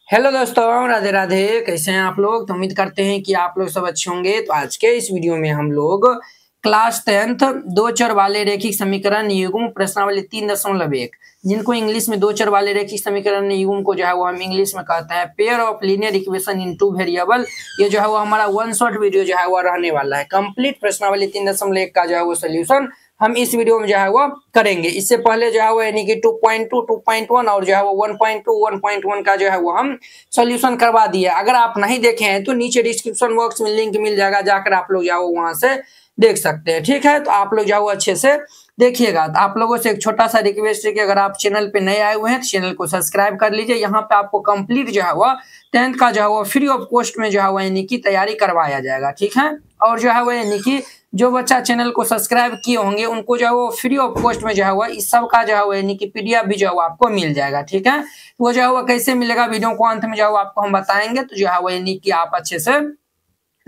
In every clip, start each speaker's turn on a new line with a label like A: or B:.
A: Hello दोस्तों, राधे राधे। कैसे हैं आप लोग? तो उम्मीद करते हैं कि आप लोग सब अच्छे होंगे। तो आज के इस वीडियो में हम लोग क्लास 10th दो चर वाले रैखिक समीकरण युग्म प्रश्नावली 3.1 जिनको इंग्लिश में दो चर वाले रैखिक समीकरण युग्म को जो है वो हम इंग्लिश में कहते हैं pair of linear equation in two variable. ये जो है वो हमारा वन शॉट वीडियो जो है वो रहने वाला है। कंप्लीट प्रश्नावली 3.1 का जो है वो सोल्यूशन हम इस वीडियो में जो है वो करेंगे। इससे पहले जो है वो यानी कि 2.2, 2.1 और जो है वो 1.2, 1.1 का जो है वो हम सॉल्यूशन करवा दिए। अगर आप नहीं देखे हैं तो नीचे डिस्क्रिप्शन बॉक्स में लिंक मिल जाएगा, जाकर आप लोग जाओ वहां से देख सकते हैं। ठीक है, तो आप लोग जाओ अच्छे से देखिएगा। तो आप लोगों से एक छोटा सा रिक्वेस्ट है कि अगर आप चैनल पे नए आए हुए हैं तो चैनल को सब्सक्राइब कर लीजिए। यहाँ पे आपको कंप्लीट जो है वो 10th का जो है वो फ्री ऑफ कॉस्ट में जो है वो यानी कि तैयारी करवाया जाएगा। ठीक है, और जो है वो यानी कि जो बच्चा चैनल को सब्सक्राइब किए होंगे उनको जो है वो फ्री ऑफ कॉस्ट में जो है वो इस सब का जो है वो यानी कि पीडीएफ भी जो है वो आपको मिल जाएगा। ठीक है, वो जो है वो कैसे मिलेगा वीडियो को अंत में जो है वो आपको हम बताएंगे। तो जो है वो यानी कि आप अच्छे से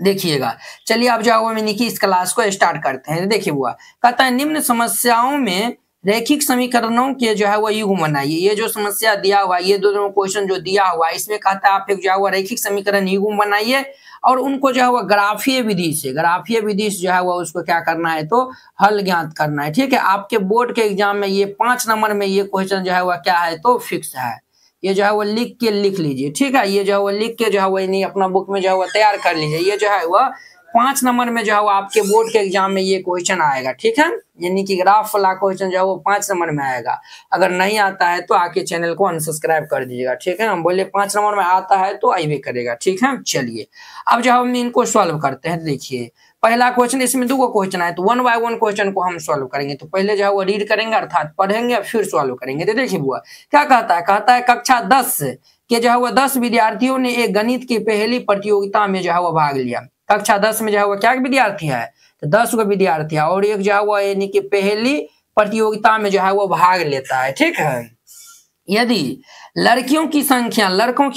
A: देखिएगा। चलिए अब जो है वो यानी कि इस क्लास को स्टार्ट करते हैं। देखिए बुआ कहता है निम्न समस्याओं में रैखिक समीकरणों के जो है वो युग्म बनाइए। ये जो समस्या दिया हुआ है, ये दोनों क्वेश्चन जो दिया हुआ है, इसमें कहता है आप एक जो है वो रैखिक समीकरण युग्म बनाइए और उनको जो है वो ग्राफीय विधि से जो है वो उसको क्या करना है तो हल ज्ञात करना है। ठीक है, आपके बोर्ड के एग्जाम में ये 5 नंबर में ये क्वेश्चन जो है वो क्या है तो फिक्स है। ये जो है वो लिख लीजिए। ठीक है, ये जो है वो लिख के जो है वो नहीं अपना बुक में जो है वो तैयार कर लीजिए। ये जो है वो 5 नंबर में जो है वो आपके बोर्ड के एग्जाम में ये क्वेश्चन आएगा। ठीक है, यानी कि ग्राफ वाला क्वेश्चन जो है वो 5 नंबर में आएगा। अगर नहीं आता है तो आके चैनल को अनसब्सक्राइब कर दीजिएगा। ठीक है, हम बोले 5 नंबर में आता है तो आइए करेगा। ठीक है, चलिए अब जो हम इनको सॉल्व करते हैं। देखिए पहला क्वेश्चन, इसमें 2 क्वेश्चन आए तो 1 बाय 1 क्वेश्चन को हम सॉल्व करेंगे। तो पहले जो है वो रीड करेंगे अर्थात पढ़ेंगे फिर सॉल्व करेंगे। तो देखिए बुआ क्या कहता है कक्षा 10 के जो है वो 10 विद्यार्थियों ने एक गणित की पहली प्रतियोगिता में जो है वो भाग लिया। कक्षा 10 में जो है वो क्या विद्यार्थी है तो 10 गो विद्यार्थी है और एक जो है वो यानी कि पहली प्रतियोगिता में जो है वो भाग लेता है। ठीक है, यदि लड़कों की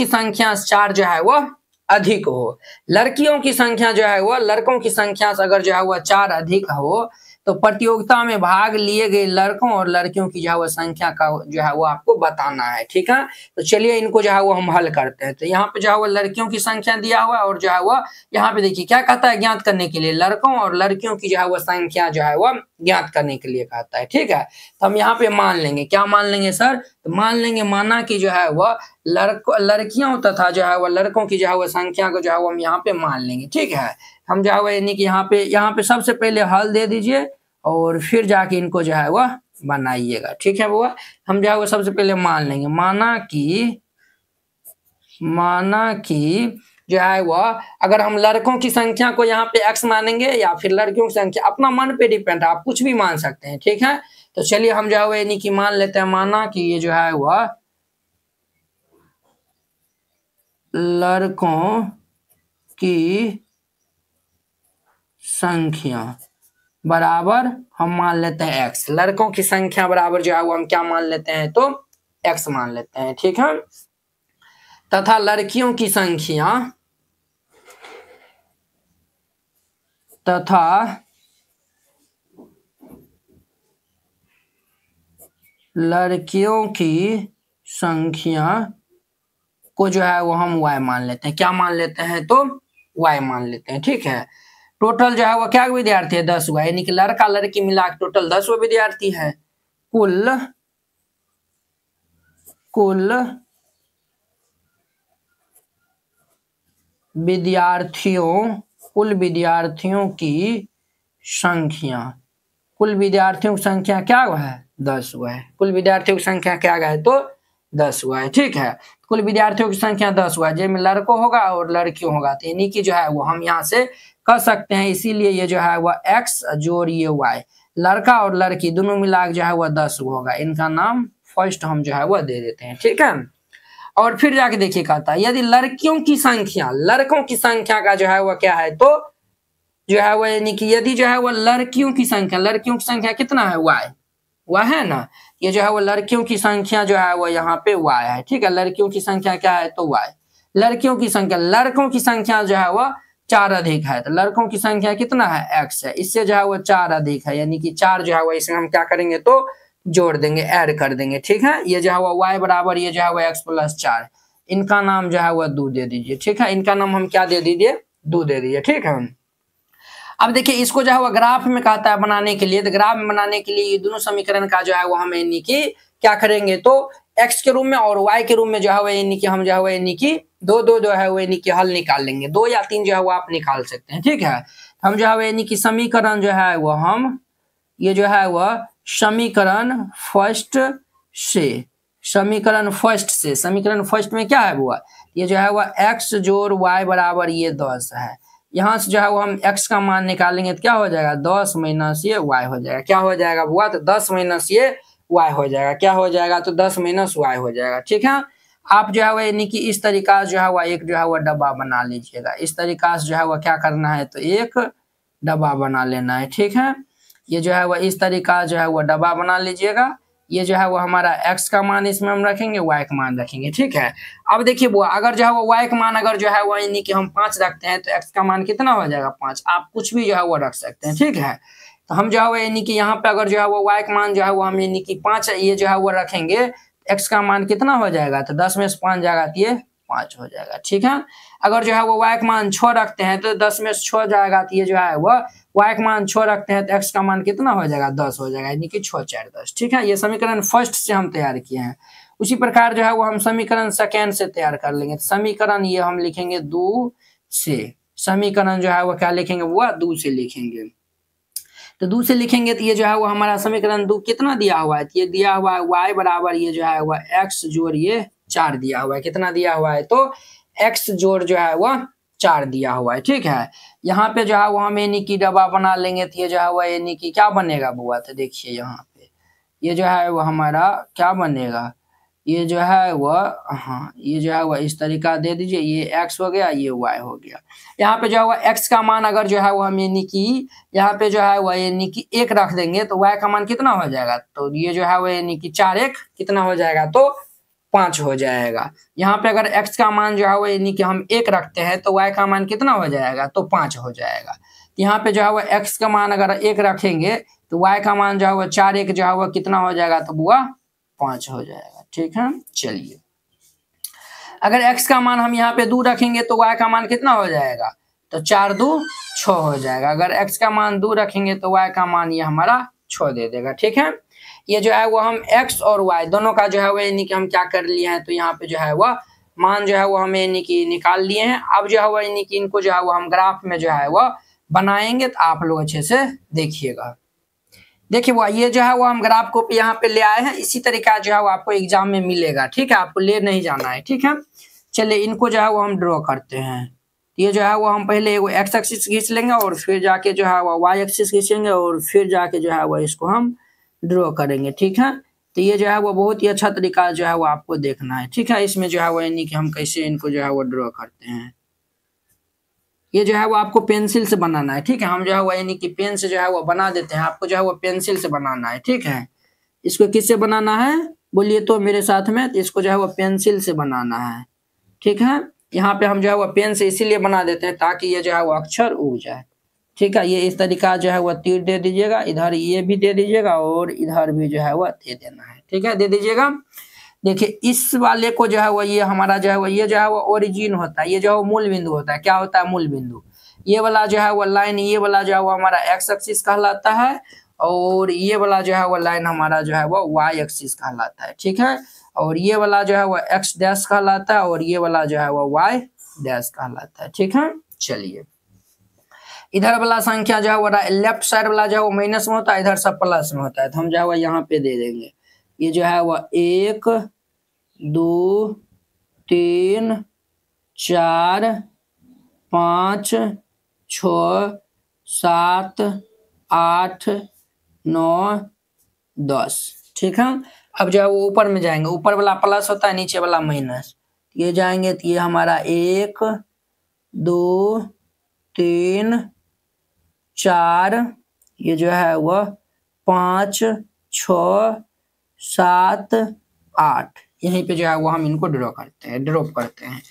A: संख्या 4 जो है वो अधिक हो, लड़कियों की संख्या जो है वो लड़कों की संख्या से अगर जो है वो 4 अधिक हो तो प्रतियोगिता में भाग लिए गए लड़कों और लड़कियों की जो है वो संख्या का जो है वो आपको बताना है। ठीक है, तो चलिए इनको जो है वो हम हल करते हैं। तो यहाँ पे जो है वो लड़कियों की संख्या दिया हुआ है और जो है वो यहाँ पे देखिए क्या कहता है ज्ञात करने के लिए लड़कों और लड़कियों की जो है वो संख्या जो है वो ज्ञात करने के लिए कहता है। ठीक है, तो हम यहाँ पे मान लेंगे, क्या मान लेंगे सर? तो मान लेंगे माना कि जो है वह लड़कियों तथा जो है वह लड़कों की जो है वह संख्या को जो है वो हम यहाँ पे मान लेंगे। ठीक है, हम जो है वह यानी कि यहाँ पे सबसे पहले हल दे दीजिए और फिर जाके इनको जो है वह बनाइएगा। ठीक है बुआ, हम जो है वो सबसे पहले मान लेंगे माना कि जो है वह अगर हम लड़कों की संख्या को यहाँ पे x मानेंगे या फिर लड़कियों की संख्या, अपना मन पे डिपेंड है, आप कुछ भी मान सकते हैं। ठीक है, तो चलिए हम जो है यानी कि मान लेते हैं माना कि ये जो है वह लड़कों की संख्या बराबर हम मान लेते हैं x, लड़कों की संख्या बराबर जो है वो हम क्या मान लेते हैं तो x मान लेते हैं। ठीक है, तथा लड़कियों की संख्या को जो है वो हम y मान लेते हैं। क्या मान लेते हैं तो y मान लेते हैं। ठीक है, टोटल जो है वो क्या विद्यार्थी है 10 हुआ, यानी कि लड़का लड़की मिला के टोटल 10 विद्यार्थी है। कुल विद्यार्थियों की संख्या क्या हुआ है 10 हुआ है। कुल विद्यार्थियों की संख्या क्या हुआ है तो 10 हुआ है। ठीक है, कुल विद्यार्थियों की संख्या 10 हुआ है, जिसमें लड़कों होगा और लड़कियों होगा, तो यानी कि जो है वो हम यहाँ से कर सकते हैं। इसीलिए ये जो है वह x जोड़ ये y, लड़का और लड़की दोनों मिला के जो है वह 10 होगा। इनका नाम फर्स्ट हम जो है वह दे देते हैं। ठीक है, और फिर जाके देखिए कहता है यदि लड़कों की संख्या का जो है वह क्या है तो जो है वह यानी कि यदि जो है वह लड़कियों की संख्या कितना है y है ना, ये जो है वो लड़कियों की संख्या जो है वो यहाँ पे y है। ठीक है, लड़कियों की संख्या क्या है तो y, लड़कों की संख्या जो है वह 4 अधिक है, तो लड़कों की संख्या कितना है x है, इससे जो है वो 4 अधिक है, यानी कि 4 जो है वो इसमें हम क्या करेंगे तो जोड़ देंगे, ऐड कर देंगे। ठीक है, ये जो है वो y बराबर ये जो है वो x + 4, इनका नाम जो है वह 2 दे दीजिए, ठीक है। इनका नाम हम क्या दे दीजिए, 2 दे दीजिए, ठीक है। अब देखिए इसको जो है वह ग्राफ में कहता है बनाने के लिए, तो ग्राफ में बनाने के लिए ये दोनों समीकरण का जो है वो हम यानी कि क्या करेंगे, तो x के रूप में और y के रूप में जो है वह यानी कि हम जो है वह यानी कि दो दो जो है वो यानी कि हल निकाल लेंगे, 2 या 3 जो है वो आप निकाल सकते हैं, ठीक है। हम जो है वो यानी कि समीकरण जो है वो हम ये जो है वह समीकरण फर्स्ट से, समीकरण फर्स्ट में क्या है वो, ये जो है वह x जोड़ y बराबर ये 10 है। यहाँ से जो है वो हम x का मान निकालेंगे तो क्या हो जाएगा, 10 माइनस ये y हो जाएगा। क्या हो जाएगा बुआ, तो 10 माइनस ये y हो जाएगा। क्या हो जाएगा, तो 10 माइनस y हो जाएगा, ठीक है। आप जो है वो यानी कि इस तरीका से जो है वह एक जो है वह डब्बा बना लीजिएगा। इस तरीका से जो है वह क्या करना है, तो एक डब्बा बना लेना है, ठीक है। ये जो है वह इस तरीका जो है वह डब्बा बना लीजिएगा। ये जो है वो हमारा x का मान इसमें हम रखेंगे, y का मान रखेंगे, ठीक है। अब देखिए वो अगर जो है वो y का मान अगर जो है वो यानी कि हम 5 रखते हैं तो x का मान कितना हो जाएगा, 5। आप कुछ भी जो है वो रख सकते हैं, ठीक है। तो हम जो है वो यानी कि यहाँ पे अगर जो है वो y का मान जो है वो हम यानी कि 5 ये जो है वो रखेंगे, x का मान कितना हो जाएगा, तो 10 में से 5 जाएगा तो ये 5 हो जाएगा, ठीक है। अगर जो है वो y का मान 6 रखते हैं तो 10 में से 6 जाएगा तो ये जो है वो y का मान 6 रखते हैं तो x का मान कितना हो जाएगा, 10 हो जाएगा, यानी कि 6 4 10, ठीक है। ये समीकरण फर्स्ट से हम तैयार किए हैं। उसी प्रकार जो है वो हम समीकरण सेकेंड से तैयार कर लेंगे। समीकरण ये हम लिखेंगे 2 से, समीकरण जो है वो क्या लिखेंगे, वो 2 से लिखेंगे। तो 2 से लिखेंगे तो ये जो है वो हमारा समीकरण 2 कितना दिया हुआ है, तो ये दिया हुआ है y बराबर ये जो है वह x जोड़ ये 4 दिया हुआ है। कितना दिया हुआ है, तो x जोड़ जो है वह 4 दिया हुआ है, ठीक है। यहाँ पे जो है वो हम यानी कि डब्बा बना लेंगे तो ये जो है वह यानी कि क्या बनेगा बुआ, तो देखिए यहाँ पे ये जो है वो हमारा क्या बनेगा, ये जो है वह हाँ ये जो है वह इस तरीका दे दीजिए, ये x हो गया, ये y हो गया। यहाँ पे जो है वह x का मान अगर जो है वो हम यानी कि यहाँ पे जो है वह यानी कि 1 रख देंगे तो y का मान कितना हो जाएगा, तो ये जो है वह यानी कि 4 1 कितना हो जाएगा, तो 5 हो जाएगा। यहाँ पे अगर x का मान जो है वो यानी कि हम 1 रखते हैं तो y का मान कितना हो जाएगा, तो 5 हो जाएगा। यहाँ पे जो है वो x का मान अगर 1 रखेंगे तो y का मान जो है वो 4 1 जो है वो कितना हो जाएगा, तो बुआ 5 हो जाएगा, ठीक है। चलिए अगर x का मान हम यहाँ पे 2 रखेंगे तो y का मान कितना हो जाएगा, तो 4 2 6 हो जाएगा। अगर x का मान 2 रखेंगे तो y का मान ये हमारा 6 दे देगा, ठीक है। ये जो है वो हम x और y दोनों का जो है वो यानी कि हम क्या कर लिए हैं, तो यहाँ पे जो है वह मान जो है वो हमें यानी कि निकाल लिए हैं। अब जो है वो यानी कि इनको जो है वो हम ग्राफ में जो है वह बनाएंगे, तो आप लोग अच्छे से देखिएगा। देखिए वो ये जो है वो हम ग्राफ को यहाँ पे ले आए हैं। इसी तरीका जो है वो आपको एग्जाम में मिलेगा, ठीक है, आपको ले नहीं जाना है, ठीक है। चलिए इनको जो है वो हम ड्रॉ करते हैं। ये जो है वो हम पहले वो एक्स एक्सिस खींच लेंगे और फिर जाके जो है वो वाई एक्सिस खींचेंगे और फिर जाके जो है वो इसको हम ड्रॉ करेंगे, ठीक है। तो ये जो है वो बहुत ही अच्छा तरीका जो है वो आपको देखना है, ठीक है। इसमें जो है वो यानी कि हम कैसे इनको जो है वो ड्रॉ करते हैं, ये जो है वो आपको पेंसिल से बनाना है, ठीक है। हम जो है वो यानी कि पेन से जो है वो बना देते हैं, आपको जो है वो पेंसिल से बनाना है, ठीक है। इसको किससे बनाना है बोलिए तो मेरे साथ में, तो इसको जो है वो पेंसिल से बनाना है, ठीक है। यहाँ पे हम जो है वो पेन से इसीलिए बना देते हैं ताकि ये जो है वो अक्षर उग जाए, ठीक है। ये इस तरीका जो है वो तीर दे दीजिएगा, इधर ये भी दे दीजिएगा और इधर भी जो है वो दे देना है, ठीक है, दे दीजिएगा। देखिए इस वाले को जो है वो ये हमारा जो है वो ये जो है वो ओरिजिन होता है, ये जो है वो मूल बिंदु होता है। क्या होता है, मूल बिंदु। ये वाला जो है वो लाइन, ये वाला जो है वो हमारा एक्स एक्सिस कहलाता है और ये वाला जो है वो लाइन हमारा जो है वो वाई एक्सिस कहलाता है, ठीक है। और ये वाला जो है वो एक्स डैश कहलाता है और ये वाला जो है वो वाई डैश कहलाता है, ठीक है। चलिए इधर वाला संख्या जो है वो लेफ्ट साइड वाला जो है वो माइनस में होता है, इधर सब प्लस में होता है, तो हम जो है वो यहाँ पे दे देंगे। ये जो है वो 1 2 3 4 5 6 7 8 9 10, ठीक है। अब जो है वो ऊपर में जाएंगे, ऊपर वाला प्लस होता है, नीचे वाला माइनस। ये जाएंगे तो ये हमारा 1 2 3 4, ये जो है वह 5 6 7 8, यहीं पे जो है वो हम इनको ड्रॉप करते हैं।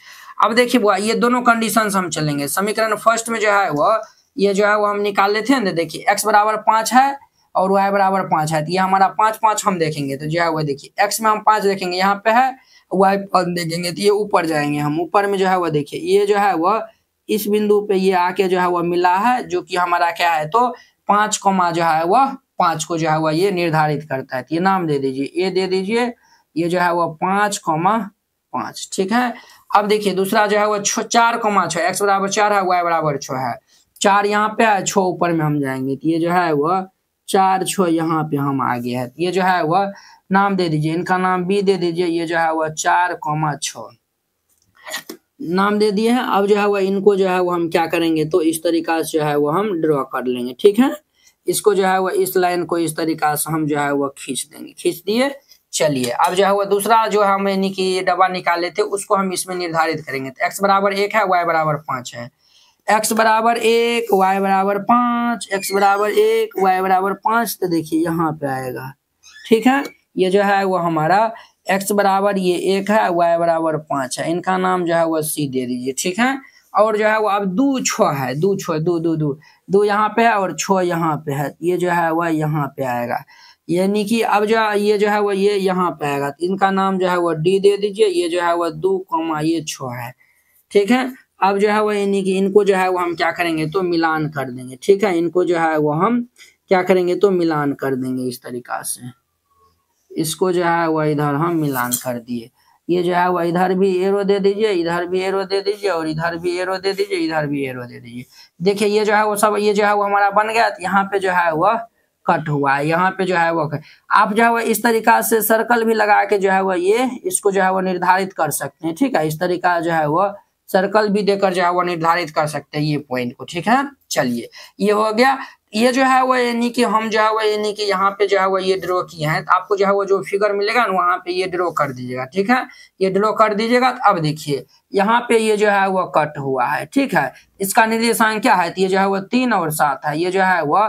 A: अब देखिए वो ये दोनों कंडीशंस हम चलेंगे। समीकरण फर्स्ट में जो है वो ये जो है वो हम निकाल लेते हैं। देखिए x बराबर 5 है और y बराबर 5 है, तो ये हमारा 5 5 हम देखेंगे तो जो है वो देखिए x में हम 5 देखेंगे, यहाँ पे है y 5 देखेंगे तो ये ऊपर जाएंगे हम, ऊपर में जो है वो देखिए ये जो है वह इस बिंदु पे ये आके जो है वह मिला है, जो कि हमारा क्या है तो 5 कॉमा जो है वह 5 को जो है वह ये निर्धारित करता है, तो ये नाम दे दीजिए, ये दे दीजिए, ये जो है वह 5,5, ठीक है। अब देखिए दूसरा जो है वह 4,6, x बराबर 4 है, y बराबर 6 है, 4 यहाँ पे है, 6 ऊपर में हम जाएंगे, तो ये जो है वह 4 6 यहाँ पे हम आ गए हैं, ये जो है वह नाम दे दीजिए, इनका नाम b दे दीजिए, ये जो है वह 4,6 नाम दे दिए हैं। अब जो है वह इनको जो है वो हम क्या करेंगे तो इस तरीका से जो है वो हम ड्रॉ कर लेंगे, ठीक है। इसको जो है वो इस लाइन को इस तरीका से हम जो है वो खींच देंगे, खींच दिए। चलिए अब जो है वो दूसरा जो हम यानी कि डब्बा निकाले थे उसको हम इसमें निर्धारित करेंगे, तो x बराबर 1 है, y बराबर 5 है, x बराबर 1 y बराबर 5, x बराबर 1 y बराबर 5, तो देखिए यहाँ पे आएगा, ठीक है। ये जो है वो हमारा x बराबर ये 1 है, y बराबर 5 है, इनका नाम जो है वो c दे दीजिए, ठीक है। और जो है वो अब 2 6 है, 2 6 2 2 2 2 यहाँ पे है और 6 यहाँ पे है, ये जो है वह यहाँ पे आएगा, यानी कि अब जो ये जो है वो ये यहाँ पे आएगा, तो इनका नाम जो है वो d दे दीजिए, ये जो है वो 2 ये 6 है, ठीक है। अब जो है वो यानी कि इनको जो है वो हम क्या करेंगे तो मिलान कर देंगे, ठीक है, इनको जो है वो हम क्या करेंगे तो मिलान कर देंगे इस तरीका से, इसको जो है वह इधर हम मिलान कर दिए, ये जो है वह इधर भी एरो दे दीजिए, इधर भी एरो दे दीजिए, और इधर भी एरो दे दीजिए, इधर भी एरो दे दीजिए। देखिए ये जो है वो सब ये जो है वो हमारा बन गया, तो यहाँ पे जो है वह कट हुआ है, यहाँ पे जो है वो आप जो है वो इस तरीका से सर्कल भी लगा के जो है वो ये इसको जो है वो निर्धारित कर सकते हैं, ठीक है। इस तरीका जो है वो सर्कल भी देकर जो है वो निर्धारित कर सकते हैं ये पॉइंट को, ठीक है। चलिए ये हो गया, ये जो है वो यानी कि हम जो है वो यानी कि यहाँ पे जो है वो ये ड्रॉ किए हैं, तो आपको जो है वो जो फिगर मिलेगा ना वहाँ पे ये ड्रॉ कर दीजिएगा, ठीक है, ये ड्रॉ कर दीजिएगा। तो अब देखिए यहाँ पे ये जो है वो कट हुआ है, ठीक है, इसका निर्देशांक क्या है, तो ये जो है वो 3 और 7 है, ये जो है वह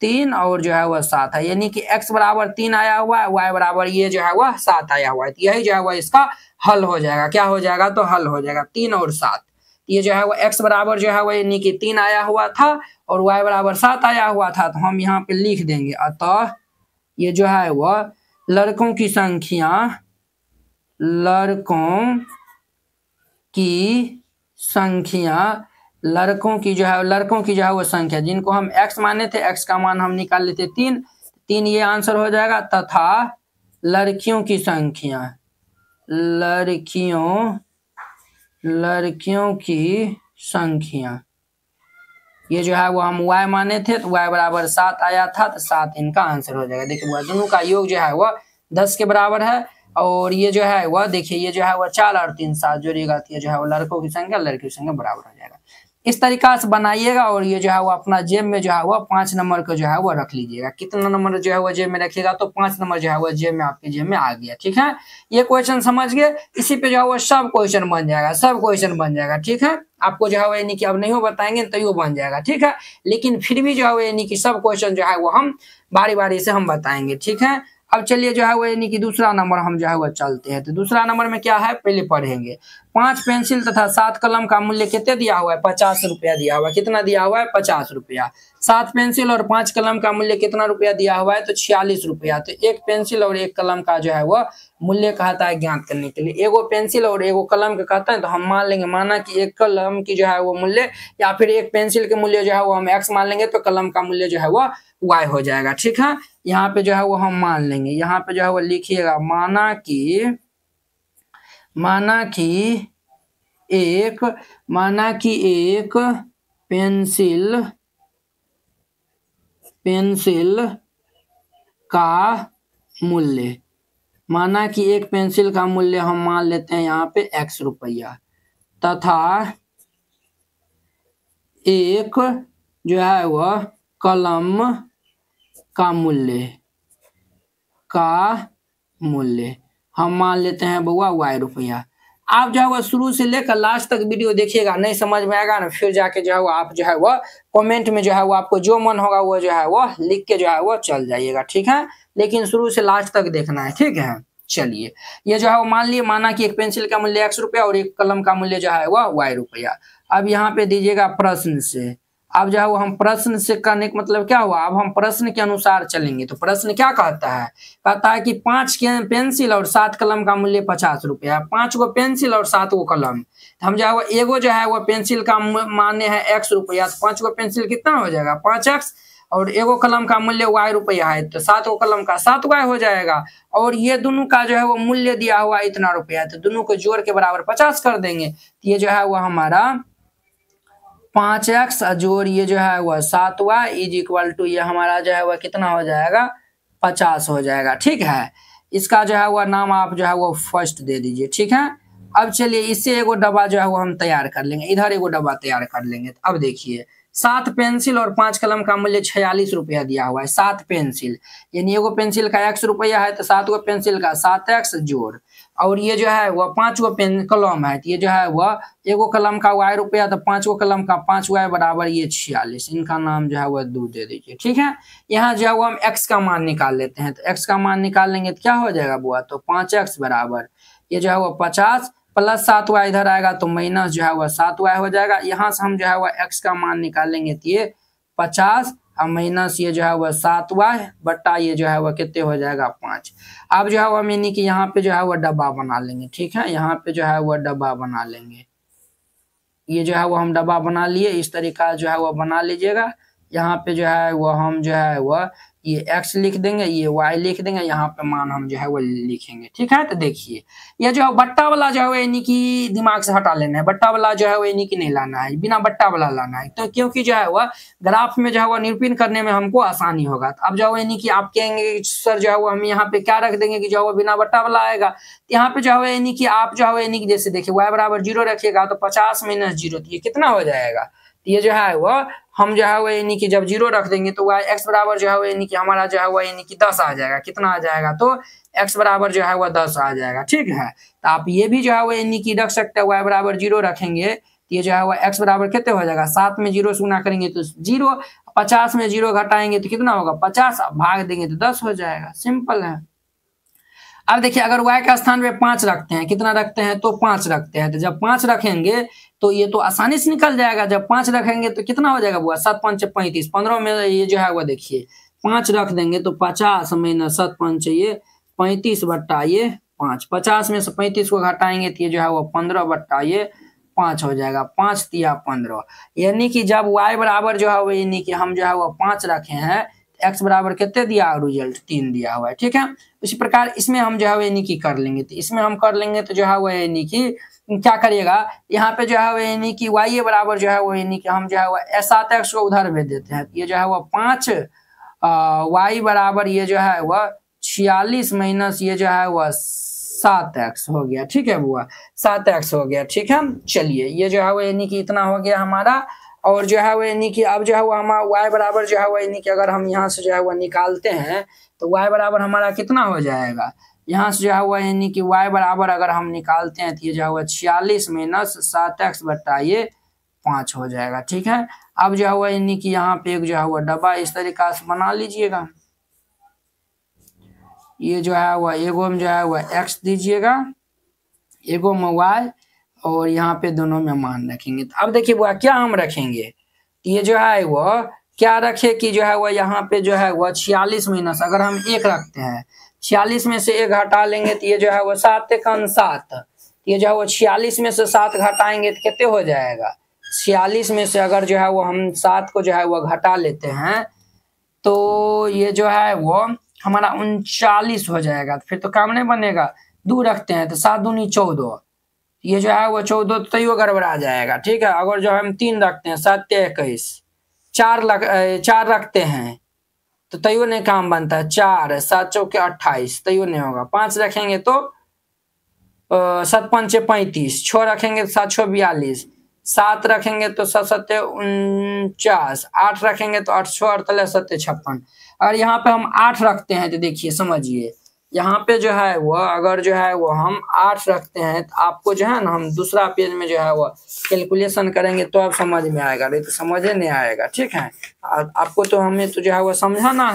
A: 3 और जो है वह 7 है, यानी कि x बराबर 3 आया हुआ है, y बराबर ये जो है वह 7 आया हुआ है, तो यही जो है वह इसका हल हो जाएगा, क्या हो जाएगा तो हल हो जाएगा 3 और 7। ये जो है वो x बराबर जो है वो यानी कि 3 आया हुआ था और y बराबर 7 आया हुआ था, तो हम यहाँ पे लिख देंगे, अतः ये जो है वह लड़कों की संख्या लड़कों की जो है वो संख्या जिनको हम x माने थे, x का मान हम निकाल लेते 3 ये आंसर हो जाएगा, तथा लड़कियों की संख्या ये जो है वो हम y माने थे, तो y बराबर 7 आया था, तो 7 इनका आंसर हो जाएगा। देखिए वह दोनों का योग जो है वह 10 के बराबर है, और ये जो है वह देखिए ये जो है वह 4 और 3 7 जोड़िएगा, तो ये जो है वो लड़कों की संख्या लड़कियों की संख्या बराबर हो जाएगा। इस तरीका से बनाइएगा, और ये जो है वो अपना जेब में जो है वो 5 नंबर को जो है वो रख लीजिएगा। कितना नंबर जो है वो जेब में रखिएगा तो 5 नंबर जो है वो जेब में आपके जेब में आ गया, ठीक है। ये क्वेश्चन समझ गए, इसी पे जो है वो सब क्वेश्चन बन जाएगा, ठीक है। आपको जो है वो यानी कि अब नहीं हो बताएंगे तो ये बन जाएगा, ठीक है, लेकिन फिर भी जो है वो यानी कि सब क्वेश्चन जो है वो हम बारी बारी से हम बताएंगे, ठीक है। अब चलिए जो है वो यानी कि दूसरा नंबर हम जो है वो चलते हैं, तो दूसरा नंबर में क्या है पहले पढ़ेंगे। 5 पेंसिल तथा 7 कलम का मूल्य कितने दिया हुआ है, 50 रुपया दिया हुआ है, कितना दिया हुआ है 50 रुपया। 7 पेंसिल और 5 कलम का मूल्य कितना रुपया दिया हुआ है, तो 46 रुपया। तो एक पेंसिल और एक कलम का जो है वो मूल्य कहता है ज्ञात करने के लिए, एगो पेंसिल और एगो कलम का कहता है, तो हम मान लेंगे माना कि एक कलम की जो है वो मूल्य या फिर एक पेंसिल के मूल्य जो है वो हम x मान लेंगे, तो कलम का मूल्य जो है वो y हो जाएगा, ठीक है। यहाँ पे जो है वो हम मान लेंगे, यहाँ पे जो है वो लिखिएगा माना कि एक पेंसिल का मूल्य, माना कि एक पेंसिल का मूल्य हम मान लेते हैं यहाँ पे x रुपया, तथा एक जो है वह कलम का मूल्य हम मान लेते हैं बउआ y रुपया। आप जो है वो शुरू से लेकर लास्ट तक वीडियो देखिएगा, नहीं समझ में आएगा ना फिर जाके जो है वो आप जो है वो कमेंट में जो है वो आपको जो मन होगा वो जो है वो लिख के जो है वो चल जाइएगा, ठीक है, लेकिन शुरू से लास्ट तक देखना है, ठीक है। चलिए ये जो है वो मान लिए माना कि एक पेंसिल का मूल्य x रुपया और एक कलम का मूल्य जो है वो y रुपया। अब यहाँ पे दीजिएगा प्रश्न से, अब जो है वो हम प्रश्न से करने का मतलब क्या हुआ, अब हम प्रश्न के अनुसार चलेंगे। तो प्रश्न क्या कहता है, कहता है कि 5 पेंसिल और 7 कलम का मूल्य 50 रुपया। 5 गो पेंसिल और 7 गो कलम, हम जो है वो एगो जो है वो पेंसिल का मान्य है x रुपया, तो 5 गो पेंसिल कितना हो जाएगा 5x, और एगो कलम का मूल्य y रुपया है तो 7 गो कलम का 7y हो जाएगा। और ये दोनों का जो है वो मूल्य दिया हुआ इतना रुपया, तो दोनों को जोड़ के बराबर 50 कर देंगे। तो ये जो है वो हमारा 5x जोड़ ये जो है वह 7y इज इक्वल टू ये हमारा जो है वह कितना हो जाएगा 50 हो जाएगा। ठीक है, इसका जो है वह नाम आप जो है वो फर्स्ट दे दीजिए। ठीक है, अब चलिए इससे एगो डब्बा जो है वो हम तैयार कर लेंगे, इधर एगो डब्बा तैयार कर लेंगे। तो अब देखिए 7 पेंसिल और 5 कलम का मूल्य 46 रुपया दिया हुआ है। 7 पेंसिल यानी एगो पेंसिल का x रुपया है, तो 7 गो पेंसिल का 7x जोड़, और ये जो है वह 5 गो पेन कलम है, तो ये जो है वह एगो कलम का y रुपया, तो 5 गो कलम का 5y बराबर ये 46, इनका नाम जो है वह 2 दे दीजिए। ठीक है, यहाँ जो है वो हम x का मान निकाल लेते हैं। तो x का मान निकाल लेंगे तो क्या हो जाएगा बुआ, तो 5x बराबर ये जो है वो 50 प्लस 7y इधर आएगा तो माइनस जो है वह 7y हो जाएगा। यहाँ से हम जो है वह x का मान निकालेंगे तो ये 50 और माइनस ये जो है वह 7y बट्टा ये जो है वह कितने हो जाएगा 5। अब जो है वह यानी कि यहाँ पे जो है वह डब्बा बना लेंगे। ठीक है, यहाँ पे जो है वह डब्बा बना लेंगे, ये जो है वो हम डब्बा बना लिए, इस तरीका जो है वह बना लीजिएगा। यहाँ पे जो है वह हम जो है वह ये x लिख देंगे, ये y लिख देंगे, यहाँ पे मान हम जो है वो लिखेंगे। ठीक है, तो देखिए ये जो है बट्टा वाला जो है यानी कि दिमाग से हटा लेना है, बट्टा वाला जो है वो यानी कि नहीं लाना है, बिना बट्टा वाला लाना है। तो क्योंकि जो है वह ग्राफ में जो है वो निरूपण करने में हमको आसानी होगा। तो अब जो है यानी कि आप कहेंगे सर जो है वो हम यहाँ पे क्या रख देंगे कि जो है वो बिना बट्टा वाला आएगा। तो यहाँ पे जो है यानी कि आप जो है यानी कि जैसे देखिए y बराबर 0 रखिएगा तो 50 माइनस 0, तो ये कितना हो जाएगा, ये जो है वो हम जो है वो यानी कि जब 0 रख देंगे तो x बराबर जो है वो यानी कि हमारा जो है वो यानी कि 10 आ जाएगा। कितना आ जाएगा, तो x बराबर जो है वो 10 आ जाएगा। ठीक है, तो आप ये भी जो है वो यानी कि रख सकते हैं, y बराबर 0 रखेंगे तो ये जो है वो x बराबर कितने हो जाएगा, 7 में 0 से गुना करेंगे तो 0, 50 में 0 घटाएंगे तो कितना होगा 50, भाग देंगे तो 10 हो जाएगा। सिंपल है। अब देखिए अगर y का स्थान पे 5 रखते हैं, कितना रखते हैं तो 5 रखते हैं, तो जब 5 रखेंगे तो ये तो आसानी से निकल जाएगा। जब 5 रखेंगे तो कितना हो जाएगा बुआ, 7 5 35, 15 में ये जो है वो देखिए 5 रख देंगे तो 50 माइनस 7 5 ये 35 बट्टा ये 5, 50 में से 35 को घटाएंगे तो ये जो है वो 15 बट्टा ये 5 हो जाएगा। 5 तिया 15, यानी कि जब y बराबर जो है वो यानी कि हम जो है वो 5 रखे हैं, x बराबर कितने दिया, रिजल्ट 3 दिया हुआ है। ठीक है, उसी प्रकार इसमें हम जो है वो यानी कि कर लेंगे, तो इसमें हम कर लेंगे तो जो है वो यानी कि क्या करिएगा, यहाँ पे जो है वो यानी कि y बराबर जो है वो यानी कि हम जो है वो 7x को उधर भेज देते हैं, ये जो है वो 5 y बराबर ये जो है वह 46 माइनस ये जो है वह 7x हो गया। ठीक है बुआ, 7x हो गया। ठीक है, चलिए ये जो है वो यानी कि इतना हो गया हमारा। और जो है वो यानी कि अब जो है वो हमारा y बराबर जो है वो यानी कि अगर हम यहाँ से जो है वो निकालते हैं तो y बराबर हमारा कितना हो जाएगा, यहाँ से जो है वो यानी कि y बराबर अगर हम निकालते हैं तो ये जो है वो 46 माइनस 7x बट्टा ये 5 हो जाएगा। ठीक है, अब जो है वो यानी कि यहाँ पे एक जो है वो डब्बा इस तरीका से बना लीजिएगा, ये जो है वो एगो में जो है वो x दीजिएगा, एगो में y, और यहाँ पे दोनों में मान रखेंगे। तो अब देखिए वो क्या हम रखेंगे, ये जो है वो क्या रखे कि जो है वो यहाँ पे जो है वो 46 माइनस अगर हम 1 रखते हैं, 46 में से 1 घटा लेंगे तो ये जो है वो 7 1 7, ये जो है वो 46 में से 7 घटाएंगे तो कितने हो जाएगा, 46 में से अगर जो है वो हम 7 को जो है वो घटा लेते हैं तो ये जो है वो हमारा 39 हो जाएगा। फिर तो काम नहीं बनेगा, 2 रखते हैं तो 7 दूनी 14, ये जो है वो 14 तो तैयो गड़बड़ा जाएगा। ठीक है, अगर जो हम 3 रखते हैं 7 21, 4 रखते हैं तो तैयो नहीं काम बनता है, 4 7 चौके 28 तैयो नहीं होगा। 5 रखेंगे तो 7 5 35, 6 रखेंगे तो 7 6 42, 7 रखेंगे तो 7 7 49, 8 रखेंगे तो 8 6 48 7 56। और यहाँ पे हम 8 रखते हैं तो देखिए समझिए, यहाँ पे जो है वो अगर जो है वो हम 8 रखते हैं तो आपको जो है ना हम दूसरा पेज में जो है वो कैलकुलेशन करेंगे तो आप समझ में आएगा, नहीं तो समझ नहीं आएगा। ठीक है, आपको तो हमें तो जो है वो समझाना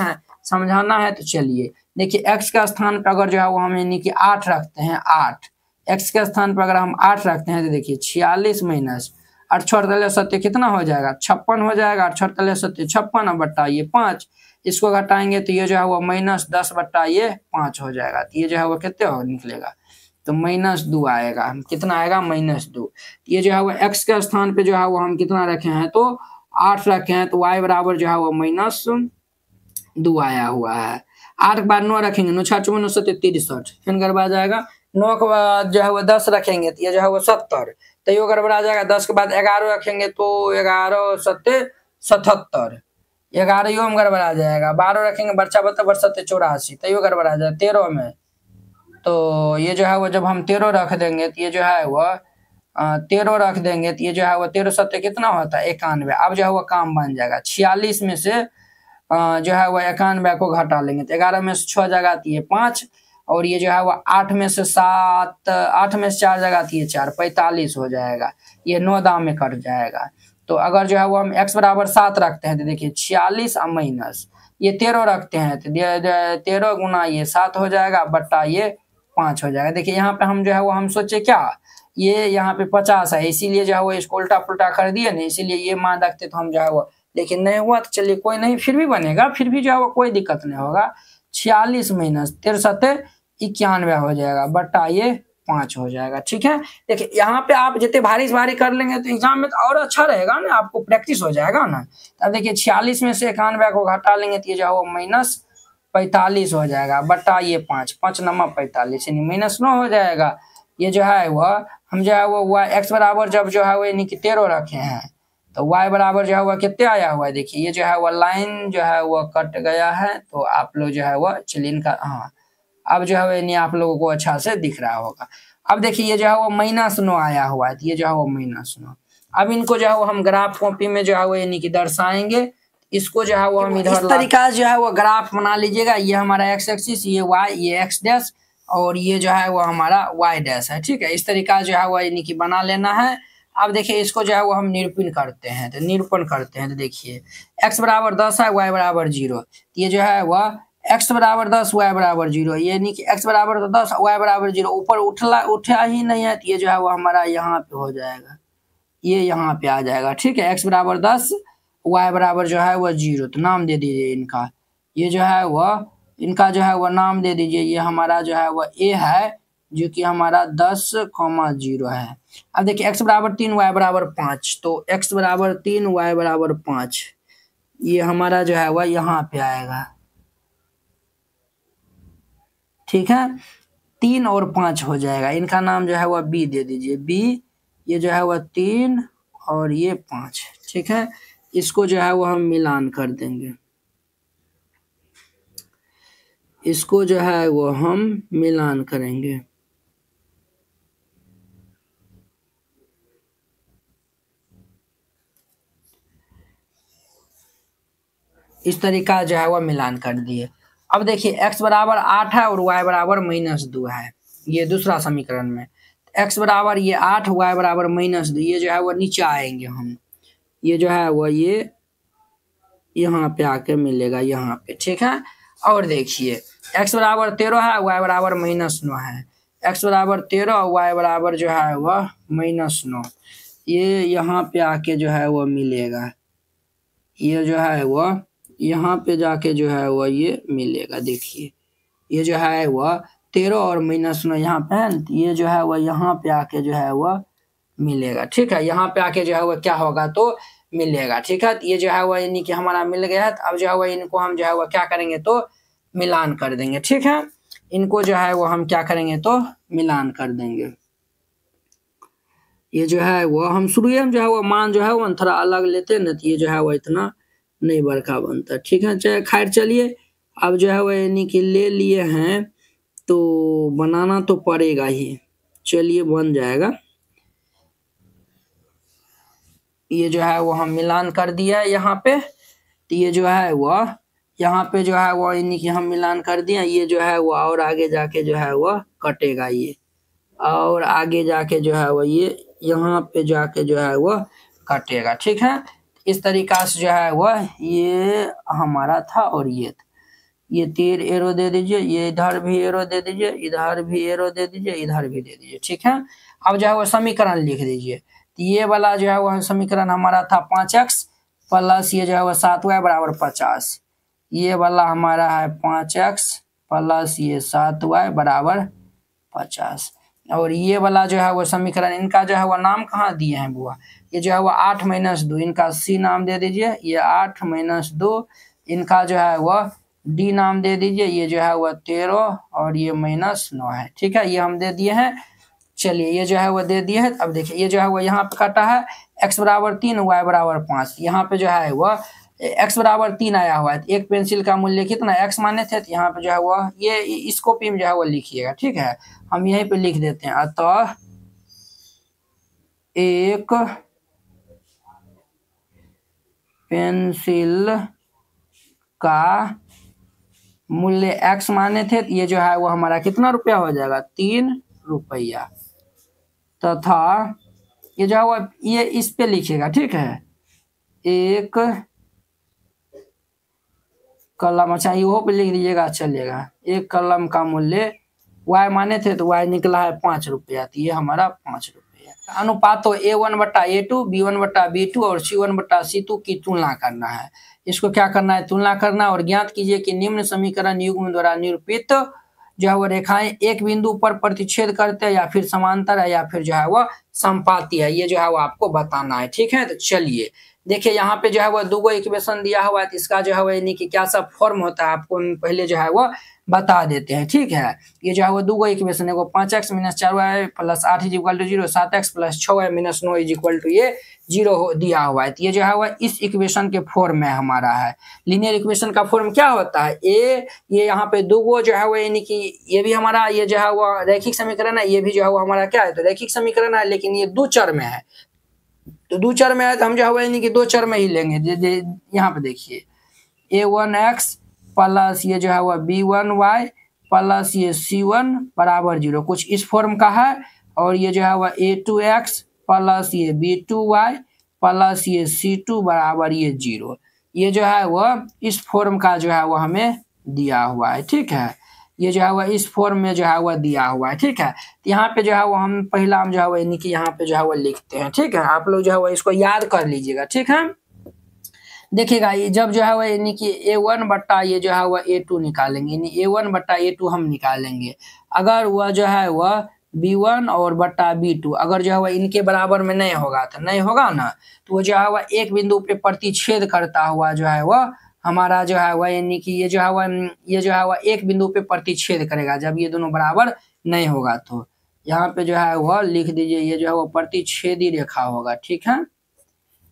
A: है। तो चलिए देखिए x का स्थान पर अगर जो है वो हम यानी कि 8 रखते हैं, 8 x के स्थान पर अगर हम 8 रखते हैं तो देखिए 46 माइनस 8 4 7 कितना हो जाएगा 56 हो जाएगा। 8 4 7 56 बट्टा ये 5, इसको घटाएंगे तो ये जो है वो -10 बट्टा ये 5 हो जाएगा। तो ये जो है वो कितने हो निकलेगा तो -2 आएगा। कितना आएगा -2। ये जो है वो x के स्थान पे जो है वो हम कितना रखे हैं तो 8 रखे हैं, तो y बराबर जो है वो -2 आया हुआ है। 8 के बाद 9 रखेंगे, 9 6 9 7 63, फिर गड़बड़ा जाएगा। 9 के बाद जो है वो 10 रखेंगे तो ये जो है वो 70, तो ये गड़बड़ा जाएगा। 10 के बाद 11 रखेंगे तो 11 7 77, 11 यो में गड़बड़ा जाएगा। 12 रखेंगे, बच्चा 7 84, तो ये गड़बड़ा जाएगा। 13 में तो ये जो है वो जब हम 13 रख देंगे तो ये जो है वो 13 रख देंगे तो ये जो है वो 13 7 कितना होता है 91। अब जो है वो काम बन जाएगा। 46 में से जो है वो 91 को घटा लेंगे तो 11 में से 6 जगह तो ये 5, और ये जो है वो 8 में से 7, 8 में से 4 जगह तो ये 4, 45 हो जाएगा। ये 9 दाम में कट जाएगा। तो अगर जो है वो हम x बराबर 7 रखते हैं तो देखिए 46 और माइनस ये 13 रखते हैं तो 13 गुना ये 7 हो जाएगा बट्टा ये 5 हो जाएगा। देखिए यहाँ पे हम जो है वो हम सोचे क्या ये यहाँ पे 50 है, इसीलिए जो है वो इसको उल्टा पुल्टा कर दिए ना, इसीलिए ये मान रखते तो हम जो है वो, लेकिन नहीं हुआ तो चलिए कोई नहीं, फिर भी बनेगा, फिर भी जो है वो कोई दिक्कत नहीं होगा। 46 माइनस 13 91 हो जाएगा बट्टा ये 5 हो जाएगा। ठीक है, देखिए यहाँ पे आप जितने भारी से भारी कर लेंगे तो एग्जाम में तो और अच्छा रहेगा ना, आपको प्रैक्टिस हो जाएगा ना। अब देखिए 46 में से 91 को घटा लेंगे तो ये जो है वो -45 हो जाएगा बट्टा ये 5, 5 नमा 45 यानी -9 हो जाएगा। ये जो है वह हम जो है वो x बराबर जब जो है वो यानी कि 13 रखे हैं तो y बराबर जो है वह कितने आया हुआ है। देखिए ये जो है वह लाइन जो है वह कट गया है, तो आप लोग जो है वह चलिए इनका, हाँ अब जो है यानी आप लोगों को अच्छा से दिख रहा होगा। अब देखिए ये जो है वो -9 आया हुआ है, तो ये जो है वो -9। अब इनको जो है वो हम ग्राफ कॉपी में जो है वो यानी कि दर्शाएंगे। इसको जो है वो हम इधर इस तरीका से जो है वो ग्राफ बना लीजिएगा। ये हमारा x एक्सिस, ये y, ये x डैश, और ये जो है वो हमारा y डैश है। ठीक है, इस तरीका जो है वो यानी कि बना लेना है। अब देखिए इसको जो है वो हम निरूपण करते हैं, तो निरूपण करते हैं तो देखिए x बराबर 10 है, y बराबर 0, ये जो है वह x बराबर 10 y बराबर 0, यानी कि x बराबर 10 y बराबर 0 ऊपर उठा ही नहीं है, तो ये जो है वो हमारा यहाँ पे हो जाएगा, ये यहाँ पे आ जाएगा। ठीक है, x बराबर 10 y बराबर जो है वह 0, तो नाम दे दीजिए इनका, ये जो है वह इनका जो है वह नाम दे दीजिए। ये हमारा जो है वह a है जो कि हमारा 10,0 है। अब देखिए x बराबर 3 y बराबर 5, तो x बराबर 3 y बराबर 5 ये हमारा जो है वह यहाँ पे आएगा। ठीक है, 3 और 5 हो जाएगा। इनका नाम जो है वह b दे दीजिए, b, ये जो है वह 3 और ये 5। ठीक है, इसको जो है वह हम मिलान कर देंगे, इसको जो है वो हम मिलान करेंगे। इस तरीका जो है वह मिलान कर दिए। अब देखिए x बराबर 8 है और y बराबर -2 है, ये दूसरा समीकरण में। x बराबर ये 8, y बराबर -2, ये जो है वो नीचे आएंगे हम, ये जो है वो ये यहाँ पे आके मिलेगा यहाँ पे। ठीक है, और देखिए x बराबर 13 है, y बराबर -9 है, x बराबर 13 और y बराबर जो है वह -9, ये यहाँ पे आके जो है वो मिलेगा, ये जो है वह यहाँ पे जाके जो है वह ये मिलेगा। देखिए ये जो है वह 13 और -9 यहाँ पे है, ये जो है वह यहाँ पे आके जो है वह मिलेगा। ठीक है, यहाँ पे आके जो है वह क्या होगा तो मिलेगा। ठीक है, ये जो है वह यानी कि हमारा मिल गया है। अब जो है वह इनको हम जो है वह क्या करेंगे तो मिलान कर देंगे। ठीक है, इनको जो है वो हम क्या करेंगे तो मिलान कर देंगे। ये जो है वो हम शुरू में जो है वो मान जो है वो थोड़ा अलग लेते हैं ना, तो ये जो है वो इतना नहीं बड़का बनता। ठीक है, चाहे खैर चलिए, अब जो है वो यानी कि ले लिए हैं तो बनाना तो पड़ेगा ही, चलिए बन जाएगा। ये जो है वो हम मिलान कर दिया है यहाँ पे, तो ये जो है वो यहाँ पे जो है वो यानी कि हम मिलान कर दिया। ये जो है वो और आगे जाके जो है वो कटेगा, ये और आगे जाके जो है वो ये यहाँ पे जाके जो है वो कटेगा। ठीक है, इस तरीका से जो है वह ये हमारा था, और ये 3 एरो दे दीजिए, ये इधर भी एरो दे दीजिए, इधर भी एरो दे दीजिए, इधर भी दे दीजिए। ठीक है, अब जो है वो समीकरण लिख दीजिए। ये वाला जो है वह समीकरण हमारा था 5x प्लस ये जो है वह 7y बराबर 50। ये वाला हमारा है 5x प्लस ये 7y बराबर 50। और ये वाला जो है वो समीकरण, इनका जो है वह नाम कहाँ दिए हैं बुआ, ये जो है वह 8 - 2, इनका C नाम दे दीजिए। ये 8 - 2, इनका जो है वह D नाम दे दीजिए। ये जो है वह 13 और ये -9 है। ठीक है, ये हम दे दिए हैं। चलिए ये जो है वो दे दिए है। अब देखिए ये जो है वो यहाँ पे काटा है x बराबर 3 y बराबर 5। यहाँ पे जो है वह x बराबर 3 आया हुआ है। एक पेंसिल का मूल्य कितना x माने थे, तो यहाँ पे जो है वह ये इस कॉपी में जो है वो लिखिएगा। ठीक है, हम यहीं पे लिख देते हैं। अतः एक पेंसिल का मूल्य x माने थे, तो ये जो है वो हमारा कितना रुपया हो जाएगा, 3 रुपया। तथा ये जो है वो ये इस पे लिखिएगा। ठीक है, एक कलम, अच्छा यो पे लिख दीजिएगा चलेगा। एक कलम का मूल्य y माने थे तो y निकला है 5 रुपया, तो ये हमारा 5 रुपया। अनुपातों A1/A2, B1/B2 और C1/C2 की तुलना करना है। इसको क्या करना है, तुलना करना। और ज्ञात कीजिए कि निम्न समीकरण युग्म द्वारा निरूपित जो है वो रेखाएं एक बिंदु पर प्रतिच्छेद करते हैं या फिर समांतर है या फिर जो है वो संपाती है, ये जो है वो आपको बताना है। ठीक है, तो चलिए देखिए यहाँ पे जो है वो दो इक्वेशन दिया हुआ है, तो इसका जो है वो यानी कि क्या सब फॉर्म होता है आपको पहले जो है वो बता देते हैं। ठीक है, ये जो है वो दो इक्वेशन है, 5x - 4y plus 8 = 0, 7x plus 6y - 9 = ये 0 दिया हुआ है। तो ये जो है वो इस इक्वेशन के फॉर्म में हमारा है। लीनियर इक्वेशन का फॉर्म क्या होता है, ये यहाँ पे दो जो है वो यानी कि ये भी हमारा ये जो है वो रैखिक समीकरण है, ये भी जो है वो हमारा क्या है, तो रैखिक समीकरण है, लेकिन ये दो चर में है। तो दो चर में है तो हम जो है यानी कि दो चर में ही लेंगे। यहाँ पे देखिए a1x प्लस ये जो है वह b1y प्लस ये c1 बराबर 0, कुछ इस फॉर्म का है। और ये जो है वह a2x प्लस ये b2y प्लस ये c2 बराबर ये 0, ये जो है वह इस फॉर्म का जो है वह हमें दिया हुआ है। ठीक है, ये जो है वह इस फॉर्म में जो है वह दिया हुआ है। ठीक है, तो यहाँ पे जो है वो हम पहला हम जो है वो यानी कि यहाँ पे जो है वो लिखते हैं। ठीक है, आप लोग जो है वो इसको याद कर लीजिएगा। ठीक है, देखिएगा ये जब जो है वो यानी कि a1 बट्टा ये जो है वह a2 निकालेंगे, यानी a1 बट्टा a2 हम निकालेंगे। अगर वह जो है वह b1 और बट्टा b2 अगर जो है वह इनके बराबर में नहीं होगा, तो नहीं होगा ना, तो वो जो है वह एक बिंदु पे प्रतिच्छेद करता हुआ जो है वह हमारा जो है वह यानी कि ये जो है वह एक बिंदु पे प्रतिच्छेद करेगा जब ये दोनों बराबर नहीं होगा। तो यहाँ पे जो है वह लिख दीजिए, ये जो है वह प्रतिच्छेदी रेखा होगा। ठीक है,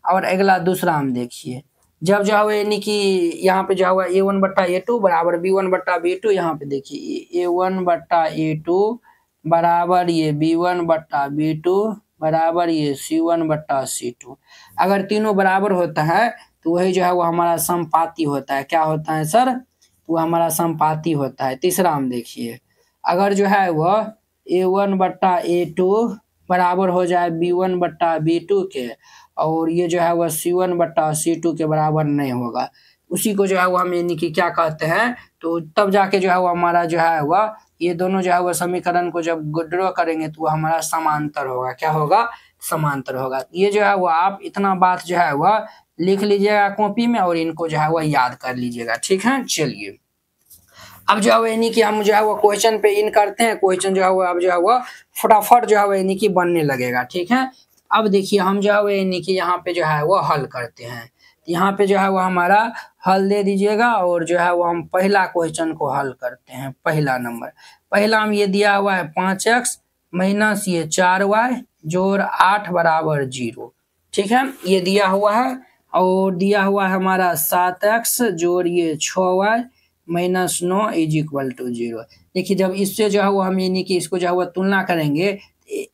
A: और अगला दूसरा हम देखिए, जब जो है यानी कि यहाँ पे जो है a1 बट्टा a2 बराबर b1 बट्टा b2, यहाँ पे देखिए a1 बट्टा a2 बराबर ये b1 बट्टा b2 बराबर ये c1 बट्टा c2। अगर तीनों बराबर होता है तो वही जो है वो हमारा समपाती होता है। क्या होता है सर, वो हमारा समपाती होता है। तीसरा हम देखिए, अगर जो है वह a1 बट्टा a2 बराबर हो जाए b1 बट्टा b2 के, और ये जो है वह c1 बट्टा c2 के बराबर नहीं होगा, उसी को जो है वो हम यानी कि क्या कहते हैं, तो तब जाके जो है वो हमारा जो है वह ये दोनों जो है वह समीकरण को जब ड्रॉ करेंगे तो वो हमारा समांतर होगा। क्या होगा, समांतर होगा। ये जो है वो आप इतना बात जो है वह लिख लीजिएगा कॉपी में और इनको जो है वह याद कर लीजिएगा। ठीक है, चलिए अब जो है यानी कि हम जो है वो क्वेश्चन पे इन करते हैं। क्वेश्चन जो है वो अब जो है वो फटाफट जो है वो यानी कि बनने लगेगा। ठीक है, अब देखिए हम जो है यानी कि यहाँ पे जो है वो हल करते हैं। यहाँ पे जो है वो हमारा हल दे दीजिएगा और जो है वो हम पहला क्वेश्चन को हल करते हैं। पहला नंबर, पहला हम ये दिया हुआ है 5x माइनस ये 4y जोड़ 8 बराबर 0। ठीक है, ये दिया हुआ है। और दिया हुआ है हमारा 7x जोड़ ये 6y माइनस 9 = 0। देखिए जब इससे जो है वो हम यानी कि इसको जो है वो तुलना करेंगे,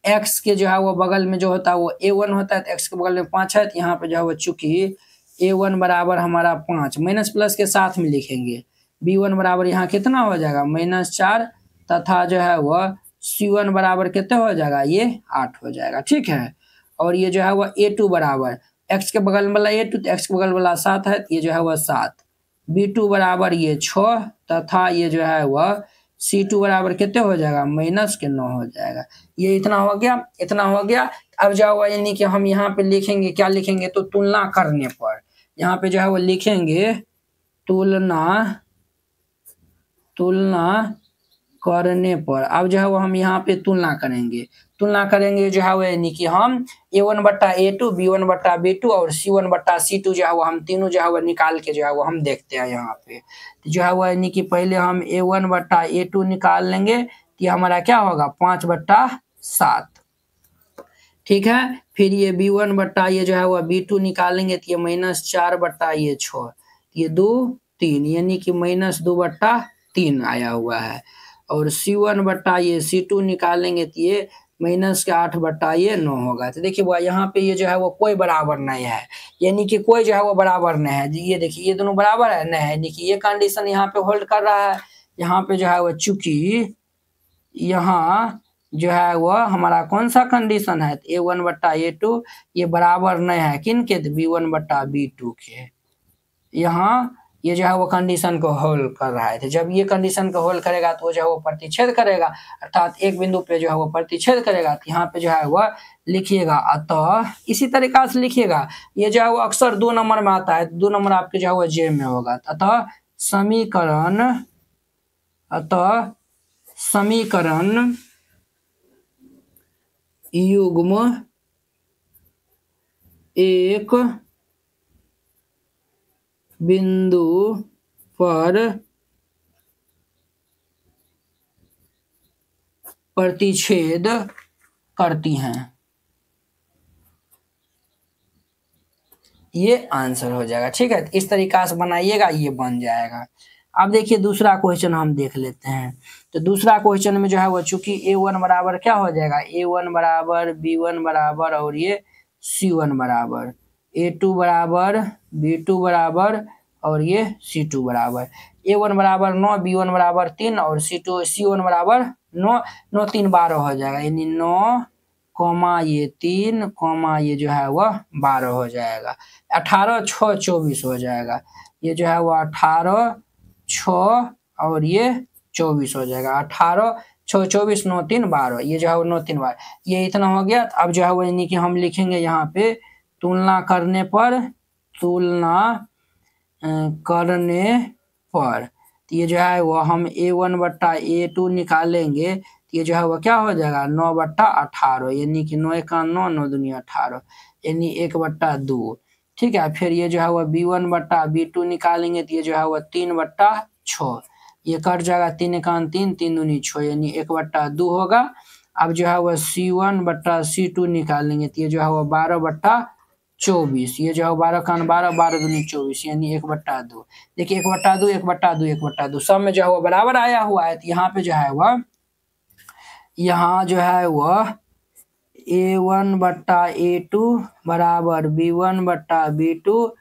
A: x के जो है वो बगल में जो होता है वो a1 होता है, तो x के बगल में 5 है, तो यहाँ पे जो है वो चूंकि a1 बराबर हमारा 5 माइनस प्लस के साथ में लिखेंगे, b1 बराबर यहाँ कितना हो जाएगा -4, तथा जो है वह c1 बराबर कितना हो जाएगा, ये 8 हो जाएगा। ठीक है, और ये जो है वह a2 बराबर x के बगल वाला a2 तो x के बगल वाला 7 है, तो ये जो है वह 7, b2 बराबर ये 6, तथा ये जो है वह c2 बराबर कितने हो जाएगा -9 हो जाएगा। ये इतना हो गया, इतना हो गया। अब जो है वो यानी कि हम यहाँ पे लिखेंगे, क्या लिखेंगे, तो तुलना करने पर, यहाँ पे जो है वो लिखेंगे तुलना करने पर। अब जो है वो हम यहाँ पे तुलना करेंगे जो है वो यानी कि हम A1/A2, B1/B2 और C1/C2 जो है वो हम तीनों जो है वो निकाल के जो है वो हम देखते हैं यहाँ पे। तो जो है वो यानी कि पहले हम A1/A2 निकाल लेंगे, तो ये हमारा क्या होगा 5/7, ठीक है। फिर ये B1 बट्टा ये जो है वो B2 निकालेंगे, तो ये -4/6, ये 2 3 यानी कि -2/3 आया हुआ है। और C1 बट्टा ये C2 निकालेंगे, तो ये -8/9 होगा। तो देखिए वो यहाँ पे ये जो है वो कोई बराबर नहीं है, यानी कि कोई जो है वो बराबर नहीं है। ये देखिए ये दोनों बराबर है नहीं है, यानी कि ये कंडीशन यहाँ पे होल्ड कर रहा है। यहाँ पे जो है वो चूंकि यहाँ जो है वो हमारा कौन सा कंडीशन है, A1/A2 ये बराबर नहीं है किनके, B1/B2 के। यहाँ ये जो है वो कंडीशन को होल्ड कर रहा है। तो जब ये कंडीशन को होल्ड करेगा तो वो जो है वो प्रतिच्छेद करेगा, अर्थात एक बिंदु पे जो है वो प्रतिच्छेद करेगा। तो यहाँ पे जो है वो लिखिएगा, अतः इसी तरीका से लिखिएगा। ये जो है वो अक्सर 2 नंबर में आता है, 2 नंबर आपके जो है वो जे में होगा। अतः समीकरण युग्म एक बिंदु पर प्रतिच्छेद करती हैं। ये आंसर हो जाएगा, ठीक है। इस तरीका से बनाइएगा, ये बन जाएगा। अब देखिए दूसरा क्वेश्चन हम देख लेते हैं। तो दूसरा क्वेश्चन में जो है वो चूंकि A1 बराबर क्या हो जाएगा, A1 बराबर B1 बराबर और ये C1 बराबर, A2 बराबर B2 बराबर और ये C2 बराबर। A1 बराबर 9, B1 बराबर 3 और C1 बराबर 9, 9 3 12 हो जाएगा, यानी 9 ये 3 ये जो है वह 12 हो जाएगा। 18 6 24 हो जाएगा, ये जो है वो 18 6 और ये 24 हो जाएगा। 18 6 24 9 3 12, ये जो है वो 9 3 12, ये इतना हो गया। अब जो है वो यानी कि हम लिखेंगे यहाँ पे तुलना करने पर, तो ये जो है वो हम A1/A2 निकालेंगे, तो ये जो है वो क्या हो जाएगा 9/18, यानी कि 9 का 9 9 दूनी 18, यानी 1/2, ठीक है। फिर ये जो है वो B1/B2 निकालेंगे, तो ये जो है वो 3/6, ये कट जाएगा, 3 का 3 3 दूनी 6, यानी 1/2 होगा। अब जो है वो C1/C2 निकालेंगे, तो ये जो है वो 12/24, ये जो है 12 का 12 12 दूनी 24, यानी 1/2। देखिए 1/2 1/2 1/2 सब में जो है वो बराबर आया हुआ है। तो यहाँ पे जो है वह A1/A2 बराबर B1/B2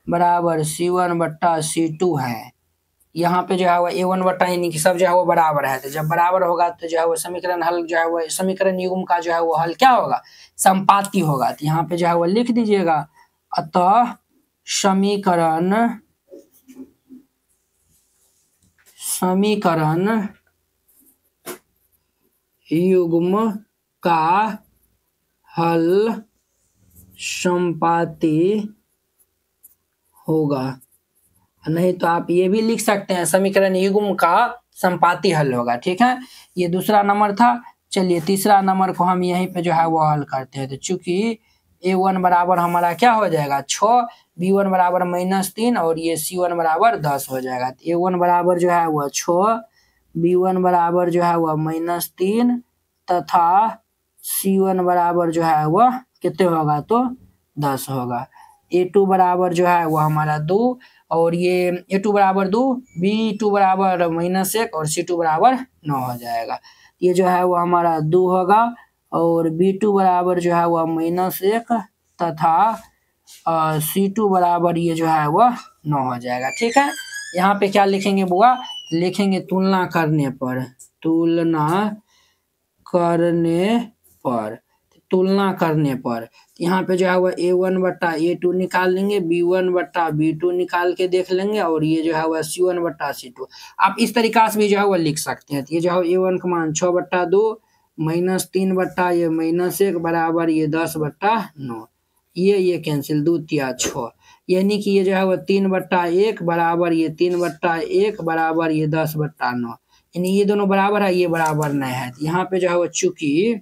A: बराबर C1/C2 है। यहाँ पे जो है वो A1 यानी कि सब जो है वो बराबर है। तो जब बराबर होगा तो जो है वो समीकरण हल जो है वो समीकरण युग्म का जो है वो हल क्या होगा, संपाती होगा। तो यहाँ पे जो है वो लिख दीजिएगा, अतः समीकरण युग्म का हल संपाती होगा। नहीं तो आप ये भी लिख सकते हैं समीकरण युग्म का संपाती हल होगा, ठीक है। ये दूसरा नंबर था। चलिए तीसरा नंबर को हम यहीं पे जो है वो हल करते हैं। तो चूंकि A1 बराबर हमारा क्या हो जाएगा 6, B1 बराबर -3 और ये C1 बराबर 10 हो जाएगा। तो A1 बराबर जो है वह 6, B1 बराबर जो है वह -3 तथा C1 बराबर जो है वह कितने होगा, तो 10 होगा। A2 बराबर जो है वह हमारा 2 और ये A2 बराबर 2, B2 बराबर -1 और C2 बराबर 9 हो जाएगा। ये जो है वो हमारा 2 होगा और B2 बराबर जो है वह -1 तथा C2 बराबर ये जो है वह 9 हो जाएगा, ठीक है। यहाँ पे क्या लिखेंगे बुआ, लिखेंगे तुलना करने पर, तुलना करने पर यहाँ पे जो है वह A1/A2 निकाल लेंगे, B1/B2 निकाल के देख लेंगे और ये जो है वह C1/C2। आप इस तरीका से भी जो है वह लिख सकते हैं। तो ये जो है A1 का मान 6/2, -3 बट्टा ये -1 बराबर ये 10/9। ये कैंसिल, 2 तिया 6, यानी कि ये जो है वो 3/1 बराबर ये 3/1 बराबर ये 10/9, यानी ये दोनों बराबर है, ये बराबर नहीं है। यहाँ पे जो है वो चूंकि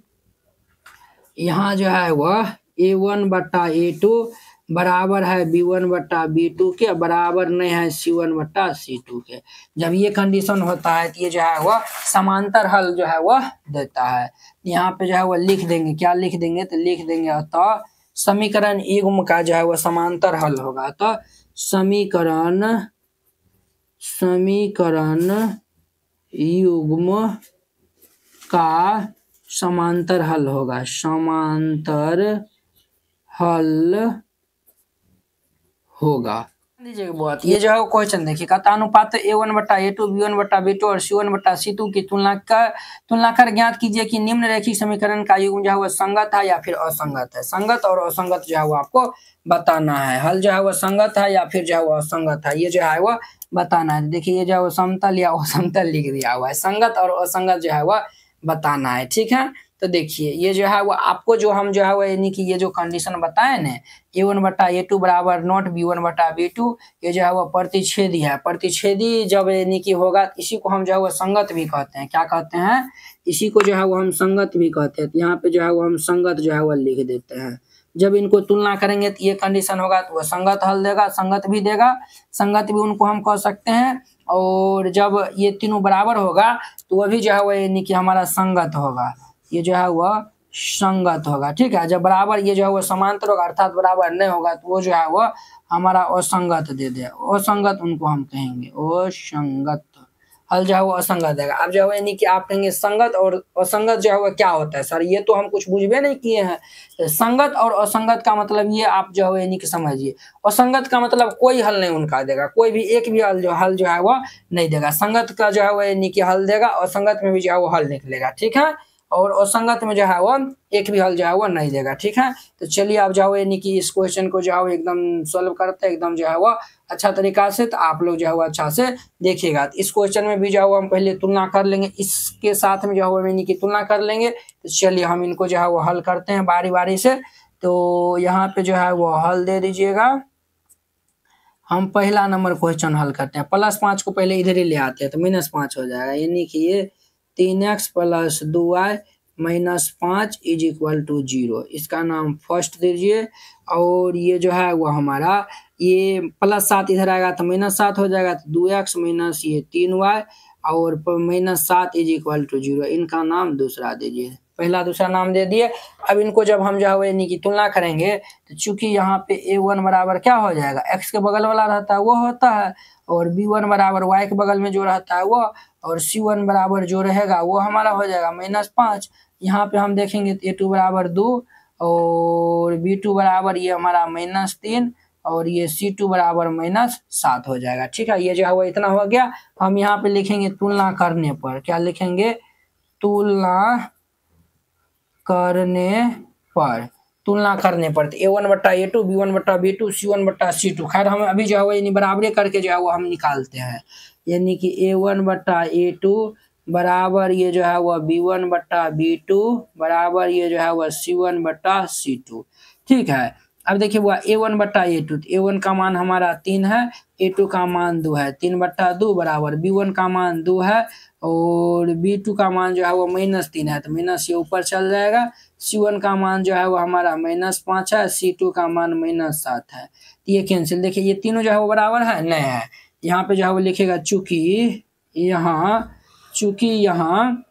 A: यहाँ जो है वह A1/A2 बराबर है B1/B2 के, बराबर नहीं है C1/C2 के। जब ये कंडीशन होता है तो ये जो है वह समांतर हल जो है वह देता है। यहाँ पे जो है वह लिख देंगे, क्या लिख देंगे तो लिख देंगे अतः समीकरण युग्म का जो है वह समांतर हल होगा। अतः समीकरण युग्म का समांतर हल होगा, समांतर हल होगा। लीजिए बहुत, ये जो है क्वेश्चन देखिए, कहता अनुपात A1/A2 B1/B2 और C1/C2 की तुलना कर ज्ञात कीजिए कि निम्न रैखिक समीकरण का युग्म जो है वह संगत है या फिर असंगत है। संगत और असंगत जो है वो आपको बताना है। हल जो है वह संगत है या फिर जो है वह असंगत है, ये जो है वह बताना है। देखिए ये जो है समतल या असमतल लिख दिया हुआ है, संगत और असंगत जो है वह बताना है, ठीक है। तो देखिए ये जो है वो आपको जो हम जो है वो यानी कि ये जो कंडीशन बताए ना, A1/A2 बराबर नॉट B1/B2, ये जो है वो प्रतिच्छेदी है। प्रतिच्छेदी जब यानी कि होगा, इसी को हम जो है वो संगत भी कहते हैं। क्या कहते हैं? इसी को जो है वो हम संगत भी कहते हैं। तो यहाँ पे जो है वो हम संगत जो है वो लिख देते हैं। जब इनको तुलना करेंगे तो ये कंडीशन होगा तो वो संगत हल देगा, संगत भी देगा, संगत भी उनको हम कह सकते हैं। और जब ये तीनों बराबर होगा तो वह भी जो है वो यानी कि हमारा संगत होगा, ये जो है वह संगत होगा, ठीक है। जब बराबर ये जो है वो समांतर होगा अर्थात बराबर नहीं होगा तो वो जो है वो हमारा असंगत दे दे, असंगत उनको हम कहेंगे, असंगत हल जो है वो असंगत देगा। अब जो है यानी कि आप कहेंगे संगत और असंगत जो है वो क्या होता है सर, ये तो हम कुछ बुझबे नहीं किए हैं। संगत और असंगत का मतलब ये आप जो है यानी कि समझिए। असंगत का मतलब कोई हल नहीं उनका देगा, कोई भी एक भी हल जो है वो नहीं देगा। संगत का जो है वो यानी कि हल देगा, असंगत में भी जो है वो हल निकलेगा, ठीक है। और असंगत में जो है वो एक भी हल जो है वो नहीं देगा, ठीक है। तो चलिए आप जाओ यानी कि इस क्वेश्चन को जो है एकदम सॉल्व करते हैं एकदम जो है वो अच्छा तरीका से, तो आप लोग जो है वो अच्छा से देखिएगा। तो इस क्वेश्चन में भी जो है वो हम पहले तुलना कर लेंगे, इसके साथ में जो है वो यानी कि तुलना कर लेंगे। तो चलिए हम इनको जो है वो हल करते हैं बारी बारी से। तो यहाँ पे जो है वो हल दे दीजिएगा। हम पहला नंबर क्वेश्चन हल करते हैं। +5 को पहले इधर ही ले आते हैं तो -5 हो जाएगा, यानी कि ये 3x + 2y - 5 = 0। इसका नाम फर्स्ट दीजिए। और ये जो है वो हमारा ये +7 इधर आएगा तो -7 हो जाएगा, तो 2x - ये 3y और -7 = 0। इनका नाम दूसरा दीजिए, पहला दूसरा नाम दे दिए। अब इनको जब हम जो है यानी कि तुलना करेंगे तो चूंकि यहाँ पे A1 बराबर क्या हो जाएगा, x के बगल वाला रहता है वो होता है, और B1 बराबर y के बगल में जो रहता है वो, और C1 बराबर जो रहेगा वो हमारा हो जाएगा -5। यहाँ पे हम देखेंगे तो A2 बराबर 2 और B2 बराबर ये हमारा -3 और ये C2 बराबर -7 हो जाएगा, ठीक है। ये जो है वो इतना हो गया। हम यहाँ पे लिखेंगे तुलना करने पर, क्या लिखेंगे, तुलना करने पर, तुलना करने पर A1/A2 B1/B2 C1/C2। खैर हम अभी जो है वो यानी बराबरी करके जो है वो हम निकालते हैं, यानी कि A1/A2 बराबर ये जो है वह B1/B2 बराबर ये जो है वह C1/C2, ठीक है। अब देखिए वो A1/A2, तो A1 का मान हमारा 3 है, A2 का मान 2 है, 3/2 बराबर B1 का मान 2 है और B2 का मान जो है वो -3 है, तो माइनस ये ऊपर चल जाएगा। C1 का मान जो है वो हमारा -5 है, C2 का मान -7 है, तो ये कैंसिल। देखिए ये तीनों जो है वो बराबर है नहीं है। यहाँ पे जो है वो लिखेगा चूंकि यहाँ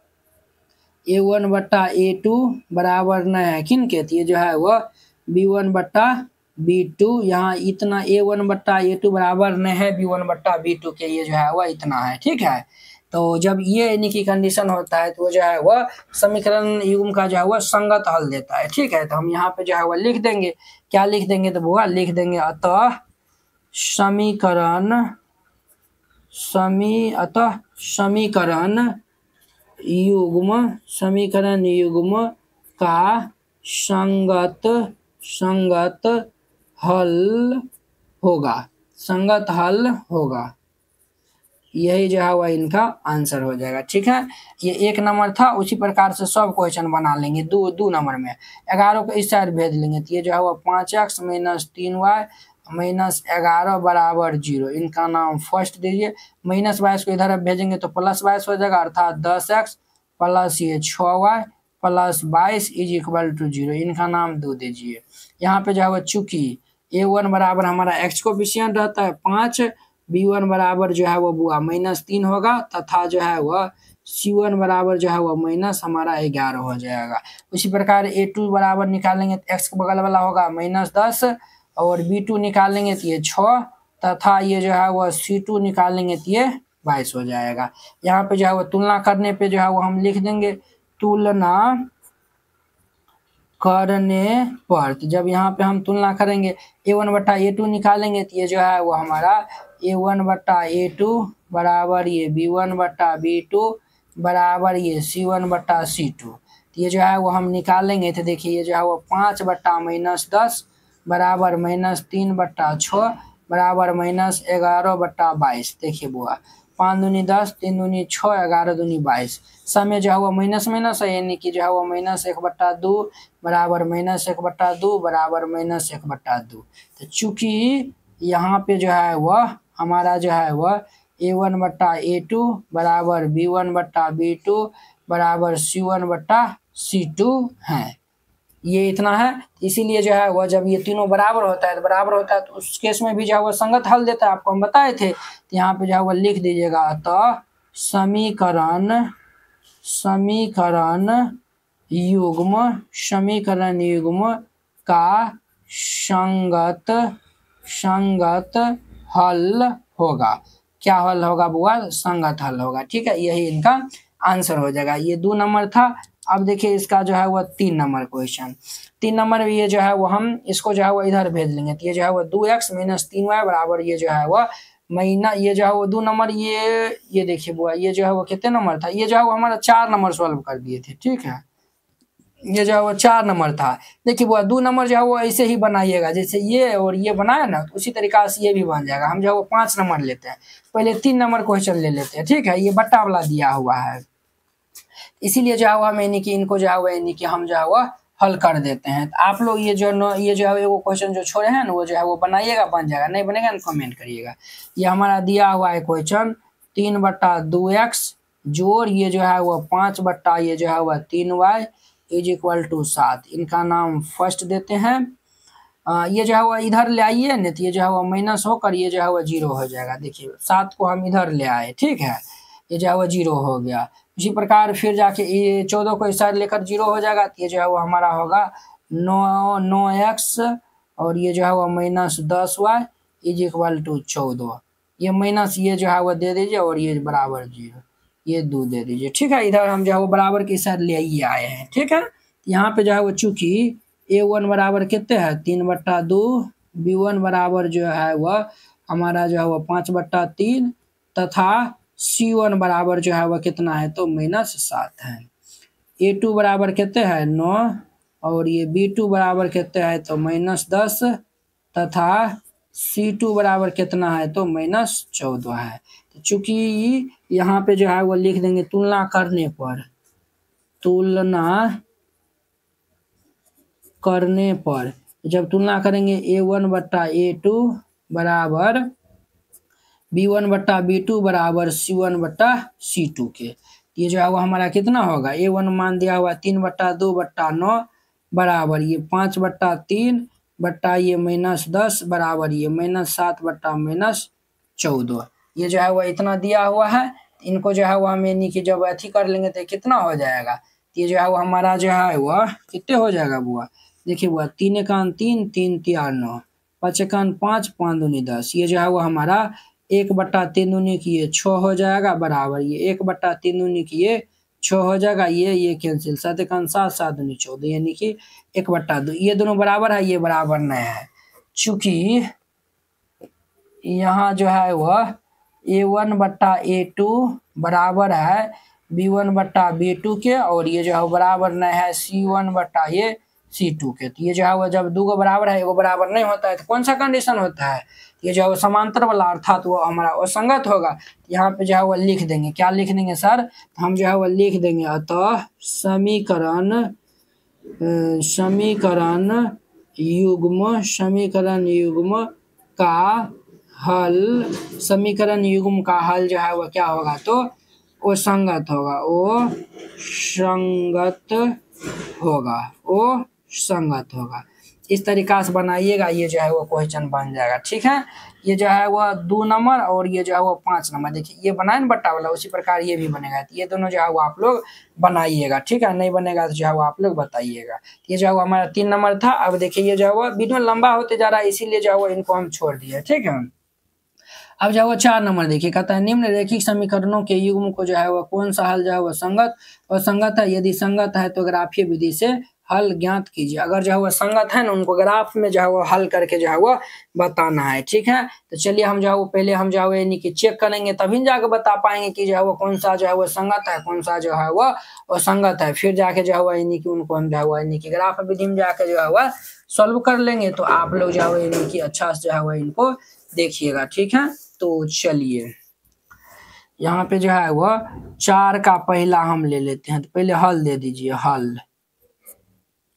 A: A1/A2 बराबर नहीं है किनके, तो ये जो है वो B1/B2, यहाँ इतना A1/A2 बराबर नहीं है B1/B2 के, ये जो है वो इतना है, ठीक है। तो जब ये यानी कि कंडीशन होता है तो वो जो है वह समीकरण युग्म का जो है वह संगत हल देता है, ठीक है। तो हम यहाँ पे जो है वह लिख देंगे, क्या लिख देंगे, तो वो लिख देंगे अतः समीकरण युग्म का संगत हल होगा, संगत हल होगा। यही जो है वह इनका आंसर हो जाएगा। ठीक है, ये 1 नंबर था, उसी प्रकार से सब क्वेश्चन बना लेंगे। 2 नंबर में 11 को इस साइड भेज लेंगे, तो ये जो है वह 5x - 3y - 11 बराबर 0, इनका नाम फर्स्ट दीजिए। -22 को इधर अब भेजेंगे तो +22 हो जाएगा, अर्थात 10x प्लस ये 6y प्लस 22 = 0, इनका नाम 2 दीजिए। यहाँ पे जो है वह चूंकि a1 बराबर हमारा x कोफिशिएंट रहता है 5, b1 बराबर जो है वो बुआ -3 होगा, तथा जो है वह c1 बराबर जो है वह माइनस हमारा 11 हो जाएगा। उसी प्रकार a2 बराबर निकालेंगे तो x के बगल वाला होगा -10, और b2 निकालेंगे तो ये 6, तथा ये जो है वह c2 निकालेंगे तो ये 22 हो जाएगा। यहाँ पे जो है वो तुलना करने पे जो है वो हम लिख देंगे तुलना करने पर। तो जब यहाँ पे हम तुलना करेंगे a1 बटा a2 निकालेंगे तो ये जो है वो हमारा a1 बटा a2 बराबर ये b1 बटा b2 बराबर ये c1 बटा c2। तो ये जो है वो हम निकालेंगे तो देखिए ये जो है वो 5 बटा -10 बराबर -3 बटा 6 बराबर -11 बटा 22। देखिए बुआ 5 दूनी 10, 3 दूनी 6, 11 दूनी 22। सब में जो है वो माइनस माइनस है, यानी कि जो है वो -1/2 बराबर -1/2 बराबर -1/2। तो चूंकि यहाँ पे जो है वह हमारा जो है वह a1 बटा a2 बराबर b1 बटा b2 बराबर c1 बटा c2 है। ये इतना है, इसीलिए जो है वह जब ये तीनों बराबर होता है तो उस केस में भी जो है वह संगत हल देता है, आपको हम बताए थे। तो यहाँ पे जो है वह लिख दीजिएगा, अतः समीकरण युग्म का संगत हल होगा। क्या हल होगा बुआ? संगत हल होगा। ठीक है, यही इनका आंसर हो जाएगा। ये 2 नंबर था। अब देखिए इसका जो है वह 3 नंबर क्वेश्चन। 3 नंबर में ये जो है वो हम इसको जो है वो इधर भेज लेंगे, तो ये जो है वो 2x - 3y बराबर ये जो है वह महीना, ये जो है वो 2 नंबर, ये देखिए बुआ ये जो है वो कितने नंबर था, ये जो है वो हमारा 4 नंबर सॉल्व कर दिए थे। ठीक है, ये जो है वो 4 नंबर था। देखिए बुआ 2 नंबर जो है वो ऐसे ही बनाइएगा, जैसे ये और ये बनाया ना, तो उसी तरीका से ये भी बन जाएगा। हम जो है वो 5 नंबर लेते हैं, पहले 3 नंबर क्वेश्चन ले लेते हैं। ठीक है, ये बट्टा वाला दिया हुआ है, इसीलिए जो है वो हम यानी कि इनको जो है वो यानी कि हम जो है वो हल कर देते हैं। तो आप लोग ये जो है वो क्वेश्चन जो छोड़े हैं ना, वो जो है वो बनाइएगा, बन जाएगा। नहीं बनेगा ना कमेंट करिएगा। ये हमारा दिया हुआ है क्वेश्चन 3/2x जोड़ ये जो है वो 5 बट्टा ये जो है वह 3y = 7, इनका नाम फर्स्ट देते हैं। ये जो है वो इधर ले आइए नहीं तो ये जो है वो माइनस होकर ये जो है वो 0 हो जाएगा। देखिए 7 को हम इधर ले आए, ठीक है, ये जो है वो 0 हो गया। इसी प्रकार फिर जाके ये 14 को इस साइड लेकर 0 हो जाएगा, तो ये जो है वो हमारा होगा 9x और ये जो है वो -10y = 14। ये माइनस ये जो है वो दे दीजिए और ये बराबर 0, ये 2 दे दीजिए। ठीक है, इधर हम जो है वो बराबर के साथ ले ही आए हैं। ठीक है, यहाँ पे जो है वो चूंकि a1 बराबर कितने है 3/2, b1 बराबर जो है वह हमारा जो है वो 5/3 तथा c1 बराबर जो है वह कितना है तो -7 है। a2 बराबर कितने है 9 और ये b2 बराबर कितने है तो -10 तथा c2 बराबर कितना है तो -14 है। तो चूंकि यहाँ पे जो है वो लिख देंगे तुलना करने पर जब तुलना करेंगे a1 बट्टा a2 बराबर b1 बट्टा b2 बराबर c1 बट्टा c2 के, ये जो है वो हमारा कितना होगा a1 मान दिया हुआ 3/2/9 बराबर ये 5/3 बट्टा ये -10 बराबर ये -7 बट्टा -14। ये जो है वो इतना दिया हुआ है। इनको जो है वो हम यानी कि जब अथी कर लेंगे तो कितना हो जाएगा, ये जो है वो हमारा जो है वह कितने हो जाएगा बुआ? देखिए बुआ 3 एकान 3, 3 तिया 9, 5 एकान 5, 5 दूनी 10, ये जो है वो हमारा 1/3 दूनी की ये 6 हो जाएगा बराबर ये 1/3 दूनी की ये 6 हो जाएगा। ये कैंसिल 7 एकान 7, 7 दूनी 14, यानी कि 1/2। ये दोनों बराबर है, ये बराबर नहीं है। चूंकि यहाँ जो है वह a1 बट्टा a2 बराबर है b1 बट्टा b2 के, और ये जो है बराबर नहीं है c1 बट्टा ये C2 के। तो ये जो है वो जब दो बराबर है, एगो बराबर नहीं होता है तो कौन सा कंडीशन होता है, ये जो है वो समांतर वाला अर्थात वो हमारा असंगत होगा। यहाँ पे जो है वो लिख देंगे, क्या लिख देंगे सर, तो हम जो है वो लिख देंगे अतः समीकरण युग्म का हल, समीकरण युग्म का हल जो है वो क्या होगा, तो वो संगत होगा, वो संगत होगा, वो संगत होगा। इस तरीका से बनाइएगा, ये जो है वो क्वेश्चन बन जाएगा। ठीक है, ये जो है वो 2 नंबर और ये जो है वो 5 नंबर, देखिए ये बनाए ना बट्टा वाला, उसी प्रकार ये भी बनेगा। ये दोनों जो है वो आप लोग बनाइएगा। ठीक है, नहीं बनेगा तो जो है वो आप लोग बताइएगा। ये जो है वो हमारा 3 नंबर था। अब देखिए ये जो है वो वीडियो लंबा होते जा रहा है, इसीलिए जो है वो इनको हम छोड़ दिए। ठीक है, अब जो है वो 4 नंबर देखिए, कहता है निम्न रैखिक समीकरणों के युग्म को जो है वो कौन सा हल जो है वो संगत और संगत है, यदि संगत है तो ग्राफीय विधि से हल ज्ञात कीजिए। अगर जो है वो संगत है ना, उनको ग्राफ में जो है वो हल करके जो है वो बताना है। ठीक है, तो चलिए हम जो है वो पहले हम जो है वो यानी कि चेक करेंगे, तभी जाके बता पाएंगे कि जो है वो कौन सा जो है वो संगत है, कौन सा जो है वो असंगत है। फिर जाके जो है वो यानी कि उनको हम जो है वो यानी कि ग्राफ विधि में जाके जो है वो सॉल्व कर लेंगे, तो आप लोग जो है वो यानी कि अच्छा से जो है वो इनको देखिएगा। ठीक है, तो चलिए यहाँ पे जो है वो 4 का पहला हम ले लेते हैं, तो पहले हल दे दीजिए, हल।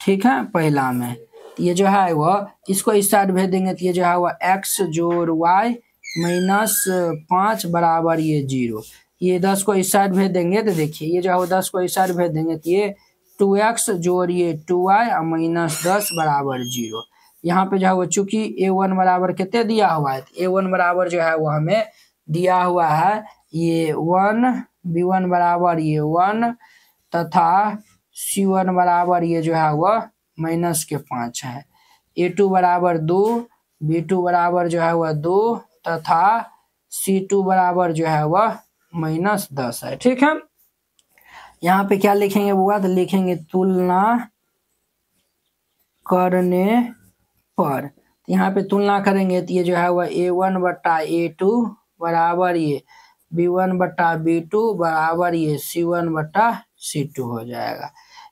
A: ठीक है, पहला में ये जो है वो इसको इस साइड भेज देंगे, तो ये जो है वो x जोड़ y माइनस 5 बराबर ये 0। ये 10 को इस साइड भेज देंगे, तो देखिए ये जो है वो 10 को इस साइड भेज देंगे, तो ये 2x जोड़ ये 2y और माइनस 10 बराबर 0। यहाँ पे जो है वो चूंकि a1 बराबर कितने दिया हुआ है, तो a1 बराबर जो है वो हमें दिया हुआ है ये 1, b1 बराबर ये 1 तथा C1 बराबर ये जो है वह माइनस के 5 है। A2 बराबर 2, B2 बराबर जो है वह 2 तथा C2 बराबर जो है वह माइनस 10 है। ठीक है, यहाँ पे क्या लिखेंगे बुआ, तो लिखेंगे तुलना करने पर। यहाँ पे तुलना करेंगे तो ये जो है वह A1 बट्टा A2 बराबर ये B1 बट्टा B2 बराबर ये C1 बट्टा C2 हो जाएगा।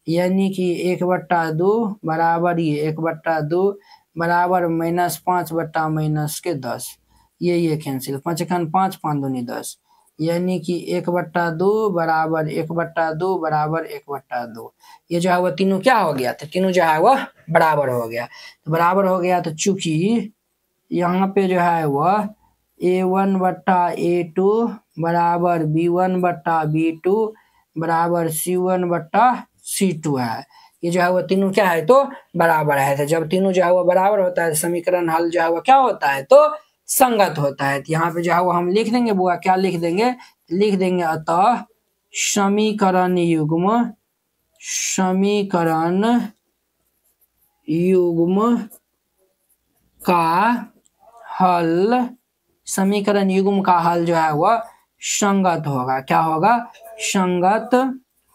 A: यानी कि 1/2 बराबर ये 1/2 बराबर माइनस 5 बट्टा माइनस के 10। ये कैंसिल, 5 1 5 5 दूनी 10, यानी कि 1/2 बराबर 1/2 बराबर 1/2। ये जो है वो तीनों क्या हो गया, तो तीनों जो है वह बराबर हो गया। तो बराबर हो गया, तो चूंकि यहाँ पे जो है वह A1 बट्टा A2 बराबर B1 बट्टा B2 बराबर C1 बट्टा C2 है, ये जो है वो तीनों क्या है, तो बराबर है। तो जब तीनों जो है वो बराबर होता है, समीकरण हल जो है वो क्या होता है, तो संगत होता है। तो यहाँ पे जो है वो हम लिख देंगे बुआ, क्या लिख देंगे, लिख देंगे अतः समीकरण युग्म का हल, समीकरण युग्म का हल जो है वह संगत होगा। क्या होगा, संगत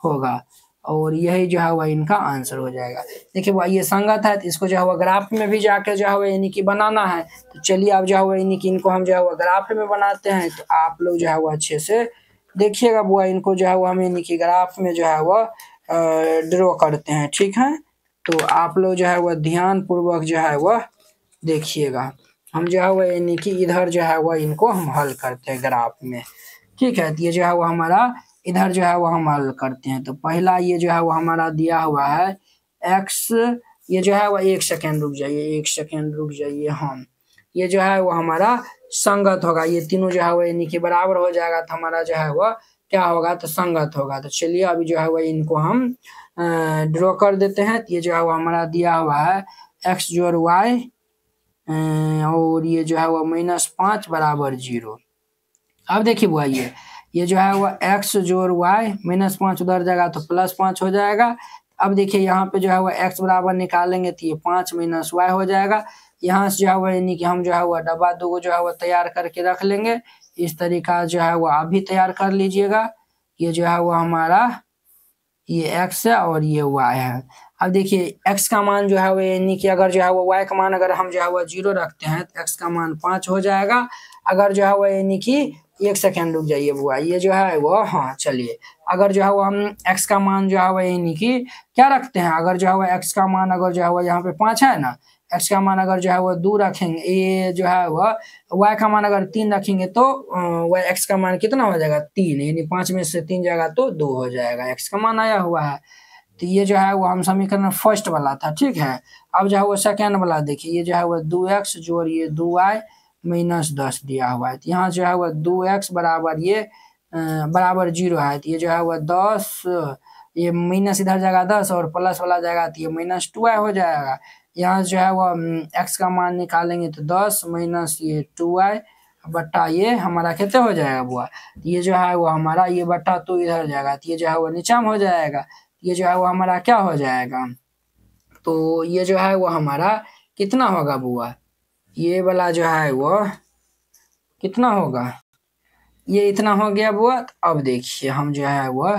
A: होगा। और यही जो है वह इनका आंसर हो जाएगा। देखिए वह ये संगत है, तो इसको जो है वह ग्राफ में भी जाके जो है वह यानी कि बनाना है। तो चलिए अब जो है वह यानी कि इनको हम जो है वह ग्राफ में बनाते हैं। तो आप लोग जो है वह अच्छे से देखिएगा बुआ, इनको जो है वह हम यानी कि ग्राफ में जो है वह ड्रॉ करते हैं। ठीक है, तो आप लोग जो है वह ध्यान पूर्वक जो है वह देखिएगा। हम जो है वह यानी कि इधर जो है वह इनको हम हल करते हैं ग्राफ में। ठीक है, तो ये जो है वो हमारा इधर जो है वो हम हल करते हैं। तो पहला ये जो है वो हमारा दिया हुआ है x, ये जो है वो 1 सेकेंड रुक जाइए, 1 सेकेंड रुक जाइए। हम ये जो है वो हमारा संगत होगा, ये तीनों जो है वो यानी कि बराबर हो जाएगा, तो हमारा जो है वो क्या होगा, तो संगत होगा। तो चलिए अभी जो है वो इनको हम ड्रॉ कर देते हैं। तो ये जो है वो हमारा दिया हुआ है x जोड़ y और ये जो है वो माइनस 5 बराबर 0। अब देखिए बुआ, ये जो है वो x जोड़ y माइनस 5 उधर जाएगा तो प्लस 5 हो जाएगा। अब देखिए यहाँ पे जो है वो x बराबर निकालेंगे तो ये 5 माइनस y हो जाएगा। यहाँ से जो है वो यानी कि हम जो है वो डब्बा 2 को जो है वो तैयार करके रख लेंगे। इस तरीका जो है वो आप भी तैयार कर लीजिएगा। ये जो है वो हमारा ये x है और ये y है। अब देखिए x का मान जो है वो यानी कि अगर जो है वो y का मान अगर हम जो है वो 0 रखते हैं तो x का मान 5 हो जाएगा। अगर जो है वो यानी कि 1 सेकेंड रुक जाइए बुआ। ये जो है वो, हाँ चलिए, अगर जो है वो हम x का मान जो है वो यानी कि क्या रखते हैं, अगर जो है वो x का मान अगर जो है वो यहाँ पे 5 है ना, x का मान अगर जो है वो 2 रखेंगे, ये जो है वो y का मान अगर 3 रखेंगे तो x का मान कितना हो जाएगा 3, यानी 5 में से 3 जाएगा तो 2 हो जाएगा, x का मान आया हुआ है। तो ये जो है वो हम समीकरण फर्स्ट वाला था, ठीक है। अब जो है वो सेकेंड वाला देखिए, ये जो है वो 2x जोड़ ये 2y माइनस 10 दिया हुआ है। तो यहाँ जो है वो 2x बराबर ये बराबर 0 है, तो ये जो है वो 10, ये माइनस इधर जाएगा 10 और प्लस वाला जाएगा तो ये माइनस 2y हो जाएगा। यहाँ जो है वो x का मान निकालेंगे तो 10 माइनस ये 2y बट्टा ये हमारा कितने हो जाएगा बुआ, ये जो है वो हमारा ये बट्टा तो इधर जाएगा, तो ये जो है वो नीचा में हो जाएगा, ये जो है वो हमारा क्या हो जाएगा, तो ये जो है वो हमारा कितना होगा बुआ, ये वाला जो है वो कितना होगा, ये इतना हो गया बुआ। तो अब देखिए हम जो है वो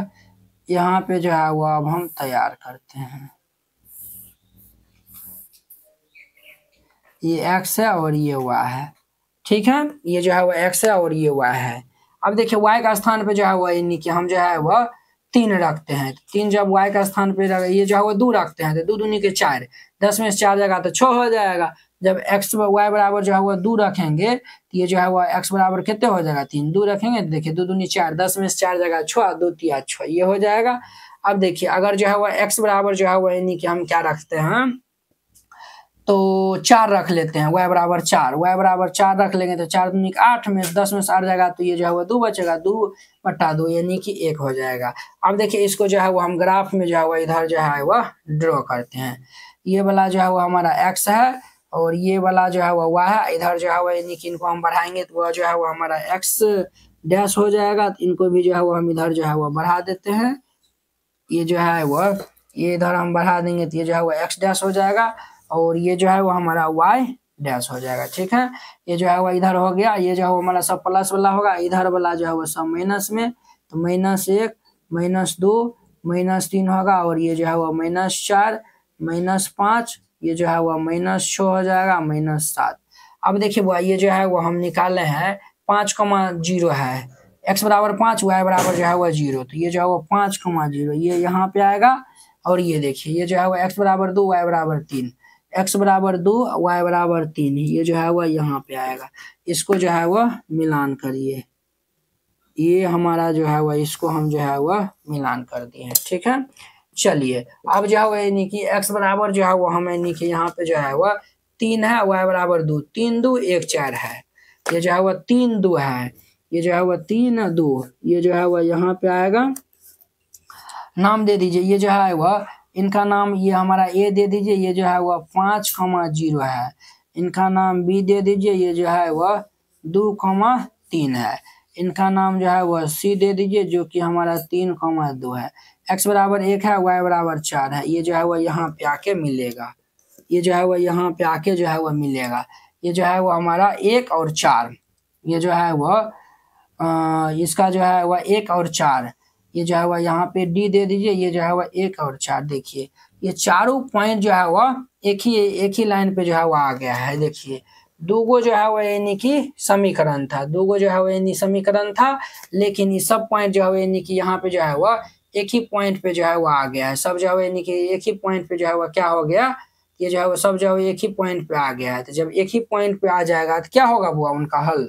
A: यहाँ पे जो है वो अब हम तैयार करते हैं, ये x है और ये y है, ठीक है, ये जो है वो x है और ये y है। अब देखिए y का स्थान पे जो है वो यानी कि हम जो है वो 3 रखते हैं, 3 जब y का स्थान पे ये जो है वो 2 रखते हैं तो 2 दूनी के 4, 10 में से 4 जाएगा तो 6 हो जाएगा। जब x y बराबर जो है वो 2 रखेंगे तो ये जो है वो x बराबर कितने हो जाएगा 3, 2 रखेंगे तो देखिए 2 दूनी 4, 10 में से 4 जाएगा 6, 2 तिया 6, ये हो जाएगा। अब देखिए अगर जो है वो x बराबर जो है वो यानी कि हम क्या रखते हैं तो 4 रख लेते हैं, y बराबर 4 रख लेंगे तो 4 दूनी 8 में 10 में से 8 जाएगा तो ये जो है वो 2 बचेगा, 2 बटा 2 यानी कि 1 हो जाएगा। अब देखिए इसको जो है वो हम ग्राफ में जो है वो इधर जो है वो ड्रॉ करते हैं, ये वाला जो है वो हमारा x है और ये वाला जो है वो y है, इधर जो है वो यानी कि इनको हम बढ़ाएंगे तो वह जो है वो हमारा x डैश हो जाएगा, तो इनको भी जो है वो हम इधर जो है वो बढ़ा देते हैं, ये जो है वो ये इधर हम बढ़ा देंगे तो ये जो है वो x डैश हो जाएगा और ये जो है वो हमारा y डैश हो जाएगा, ठीक है। ये जो है वो इधर हो गया, ये जो है वो हमारा सब प्लस वाला होगा, इधर वाला जो है वो सब माइनस में, तो -1 -2 -3 होगा और ये जो है वो -4 -5, ये जो है वो -6 हो जाएगा -7। अब देखिए वो ये जो है वो हम निकाले हैं 5,0 है, x बराबर 5 y बराबर जो है वो 0, तो ये जो है वो 5,0 ये यहाँ पे आएगा और ये देखिए ये जो है वो x बराबर 2 y बराबर 3, x बराबर 2 y बराबर 3, ये जो है वो यहाँ पे आएगा। इसको जो है वो मिलान करिए, ये हमारा जो है वो इसको हम जो है वो मिलान कर दिए हैं, ठीक है। चलिए अब जो है वो यानी कि x बराबर जो है वो हमें यानी कि यहाँ पे जो है वो 3 है, y बराबर 2, 3 2 1 4 है, ये जो है वो 3 2 है, ये जो है वो 3 2, ये जो है वो यहाँ पे आएगा, नाम दे दीजिए, ये जो है वह इनका नाम ये हमारा a दे दीजिए, ये जो है वह 5,0 है, इनका नाम b दे दीजिए, ये जो है वह 2,3 है, इनका नाम जो है वह c दे दीजिए जो कि हमारा 3,2 है, x बराबर 1 है, y बराबर 4 है, ये जो है वह यहाँ पे आके मिलेगा, ये जो है वह यहाँ पे आके जो है वह मिलेगा, ये जो है वह हमारा 1 और 4, ये जो है वह इसका जो है वह 1 और 4, ये जो है वह यहाँ पे डी दे दीजिए, ये जो है वह 1 और 4, देखिए ये चारों पॉइंट जो है वह एक ही लाइन पे जो है वह आ गया है। देखिए दूगो जो है वह यानी कि समीकरण था, दूगो जो है वह यानी समीकरण था, लेकिन ये सब पॉइंट जो है यानी कि यहाँ पे जो है वह एक ही पॉइंट पे जो है वह आ गया है, सब जो है यानी कि एक ही पॉइंट पे जो है वह क्या हो गया, ये जो है वो सब जो है एक ही पॉइंट पे आ गया है। तो जब एक ही पॉइंट पे आ जाएगा तो क्या होगा बुआ उनका हल,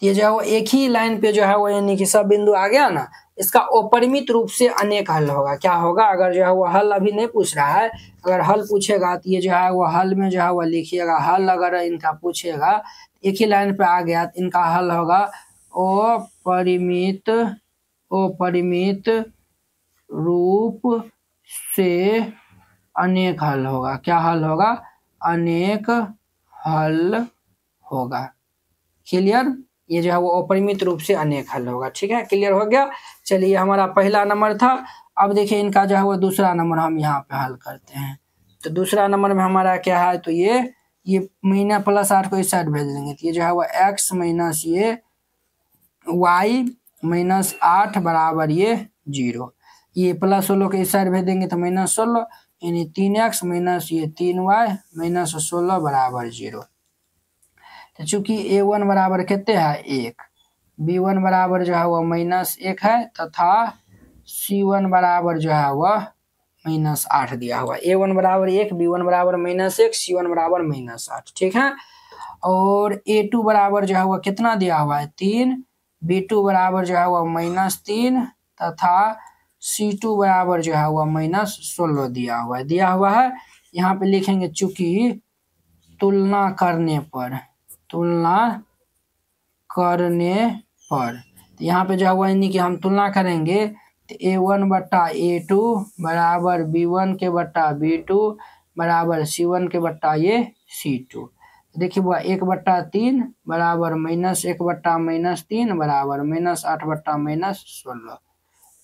A: ये जो है वो एक ही लाइन पे जो है वो यानी कि सब बिंदु आ गया ना, इसका अपरिमित रूप से अनेक हल होगा। क्या होगा, अगर जो है वो हल अभी नहीं पूछ रहा है, अगर हल पूछेगा तो ये जो है वो हल में जो है वो लिखिएगा, हल अगर इनका पूछेगा एक ही लाइन पे आ गया तो इनका हल होगा अपरिमित रूप से अनेक हल होगा। क्या हल होगा, अनेक हल होगा। क्लियर, ये जो है वो अपरिमित रूप से अनेक हल होगा, ठीक है, क्लियर हो गया। चलिए हमारा पहला नंबर था, अब देखिए इनका जो है वो दूसरा नंबर हम यहाँ पे हल करते हैं। तो दूसरा नंबर में हमारा क्या है, तो ये महीना प्लस 8 को इस साइड भेज देंगे, तो ये जो है वो x माइनस ये y माइनस 8 बराबर ये 0, ये प्लस 16 को इस साइड भेज देंगे तो -16 यानी 3x माइनस ये 3y माइनस 16 बराबर 0। तो चूंकि a1 बराबर कितने है 1, B1 बराबर जो है वह -1 है तथा C1 बराबर जो है वह -8 दिया हुआ है। A1 बराबर 1, B1 बराबर -1, C1 बराबर -8, ठीक है। और A2 बराबर जो है वह कितना दिया हुआ है 3, B2 बराबर जो है वह -3 तथा C2 बराबर जो है वह -16 दिया हुआ है। यहाँ पे लिखेंगे चूंकि तुलना करने पर तो यहाँ पे जो है यानी कि हम तुलना करेंगे तो A1 बट्टा A2 बराबर B1 के बट्टा B2 बराबर C1 के बट्टा ये C2। देखिए वह 1/3 बराबर -1 बट्टा -3 बराबर -8 बट्टा -16।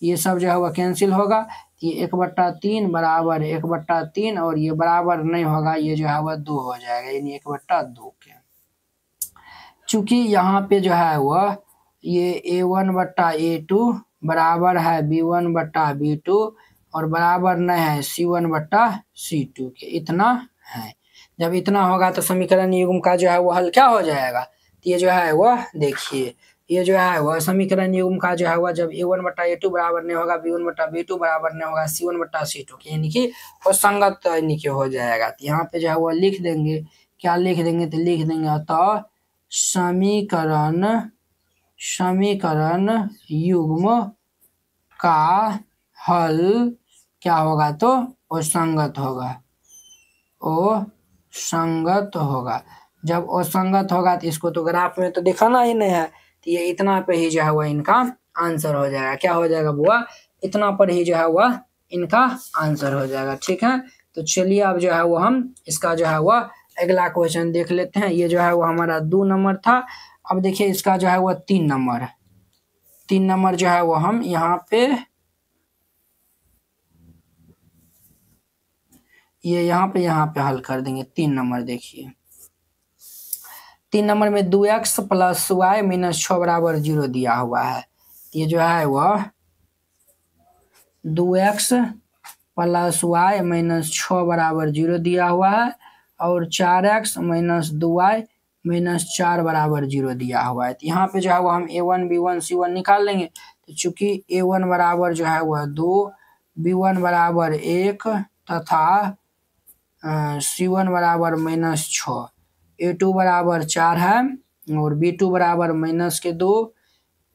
A: ये सब जो है वह कैंसिल होगा। ये 1/3 बराबर 1/3 और ये बराबर नहीं होगा, ये जो है वह 2 हो जाएगा, यानी 1/2 के। चूंकि यहाँ पे जो है वह ये A1 बट्टा A2 बराबर है B1 बट्टा B2 और बराबर नहीं है C1 बट्टा C2 के, इतना है। जब इतना होगा तो समीकरण युग्म का जो है वह हल क्या हो जाएगा, तो ये जो है वह देखिए ये जो है वह समीकरण युग्म का जो है वह जब A1 बट्टा A2 बराबर नहीं होगा B1 बट्टा B2 बराबर नहीं होगा C1 बट्टा C2 के, यानी कि वो संगत यानी कि हो जाएगा। तो यहाँ पे जो है वह लिख देंगे, क्या लिख देंगे, तो लिख देंगे अतः समीकरण युग्म का हल क्या होगा, तो असंगत होगा। जब असंगत होगा तो इसको तो ग्राफ में तो दिखाना ही नहीं है, तो ये इतना पे ही जो है वह इनका आंसर हो जाएगा। क्या हो जाएगा बुआ, इतना पर ही जो है वह इनका आंसर हो जाएगा, ठीक है। तो चलिए अब जो है वो हम इसका जो है वह अगला क्वेश्चन देख लेते हैं। ये जो है वो हमारा 2 नंबर था। अब देखिए इसका जो है वह 3 नंबर है। 3 नंबर जो है वो हम यहाँ पे यहाँ पे हल कर देंगे। 3 नंबर देखिए, 3 नंबर में 2x प्लस y माइनस 6 बराबर 0 दिया हुआ है। ये जो है वह 2x प्लस y माइनस 6 बराबर 0 दिया हुआ है और 4x माइनस 2y माइनस 4 बराबर 0 दिया हुआ है। तो यहाँ पे जो है वो हम A1 B1 C1 निकाल लेंगे। तो चूंकि A1 बराबर जो है वह 2, B1 बराबर 1 तथा C1 बराबर -6, A2 बराबर 4 है और B2 बराबर -2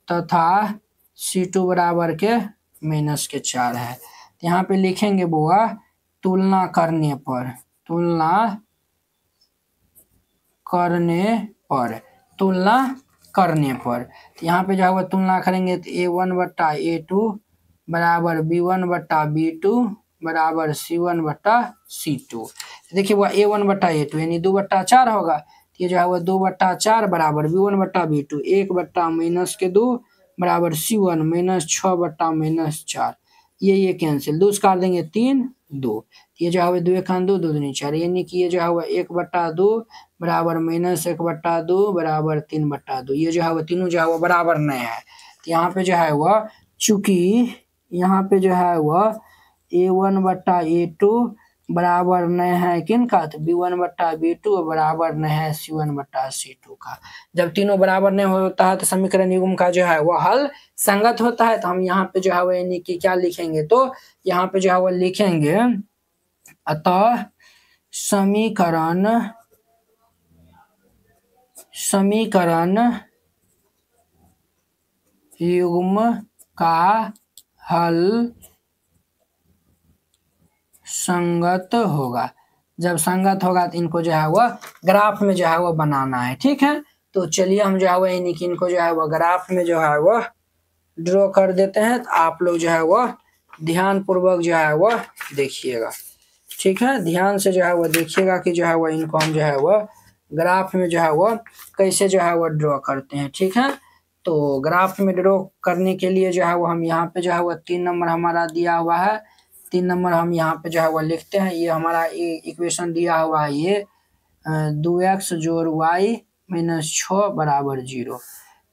A: तथा C2 बराबर के -4 है। तो यहाँ पे लिखेंगे बुआ तुलना करने पर तो यहाँ पे जो है वो तुलना करेंगे तो A1 बट्टा A2 बराबर B1 बट्टा B2 बराबर C1 बट्टा C2। देखिए वह A1 बट्टा A2 यानी 2/4 होगा। तो ये जो है वह 2/4 बराबर B1 बट्टा B2 1 बट्टा -2 बराबर C1 -6 बट्टा -4। ये कैंसिल, 2 काट देंगे 3 2। ये जो है वह 2 1 2 2 दूनी 4, यानी कि ये जो है वह 1/2 बराबर -1/2 बराबर 3/2। ये जो है वह तीनों जो है वह बराबर नहीं है। तो यहाँ पे जो है वह चूंकि यहाँ पे जो है वह A1 बट्टा A2 बराबर नहीं है किनका, तो B1 बट्टा B2 बराबर नहीं है C1 बट्टा C2 का। जब तीनों बराबर नहीं होता है तो समीकरण युग्म का जो है वह हल संगत होता है। तो हम यहाँ पे जो है वह यानी कि क्या लिखेंगे, तो यहाँ पे जो है वह लिखेंगे अतः समीकरण युग्म का हल संगत होगा। जब संगत होगा तो इनको जो है वह ग्राफ में जो है वह बनाना है, ठीक है। तो चलिए हम जो है वह यानी कि इनको जो है वह ग्राफ में जो है वह ड्रॉ कर देते हैं। तो आप लोग जो है वह ध्यान पूर्वक जो है वह देखिएगा, ठीक है। ध्यान से जो है वह देखिएगा कि जो है वह इनको हम जो है वह ग्राफ में जो है वह कैसे जो है वह ड्रॉ करते हैं, ठीक है। तो ग्राफ में ड्रॉ करने के लिए जो है वह हम यहाँ पे जो है वह 3 नंबर हमारा दिया हुआ है। 3 नंबर हम यहाँ पे जो है वह लिखते हैं। ये हमारा इक्वेशन दिया हुआ है, ये 2x जोड़ y माइनस 6 बराबर 0।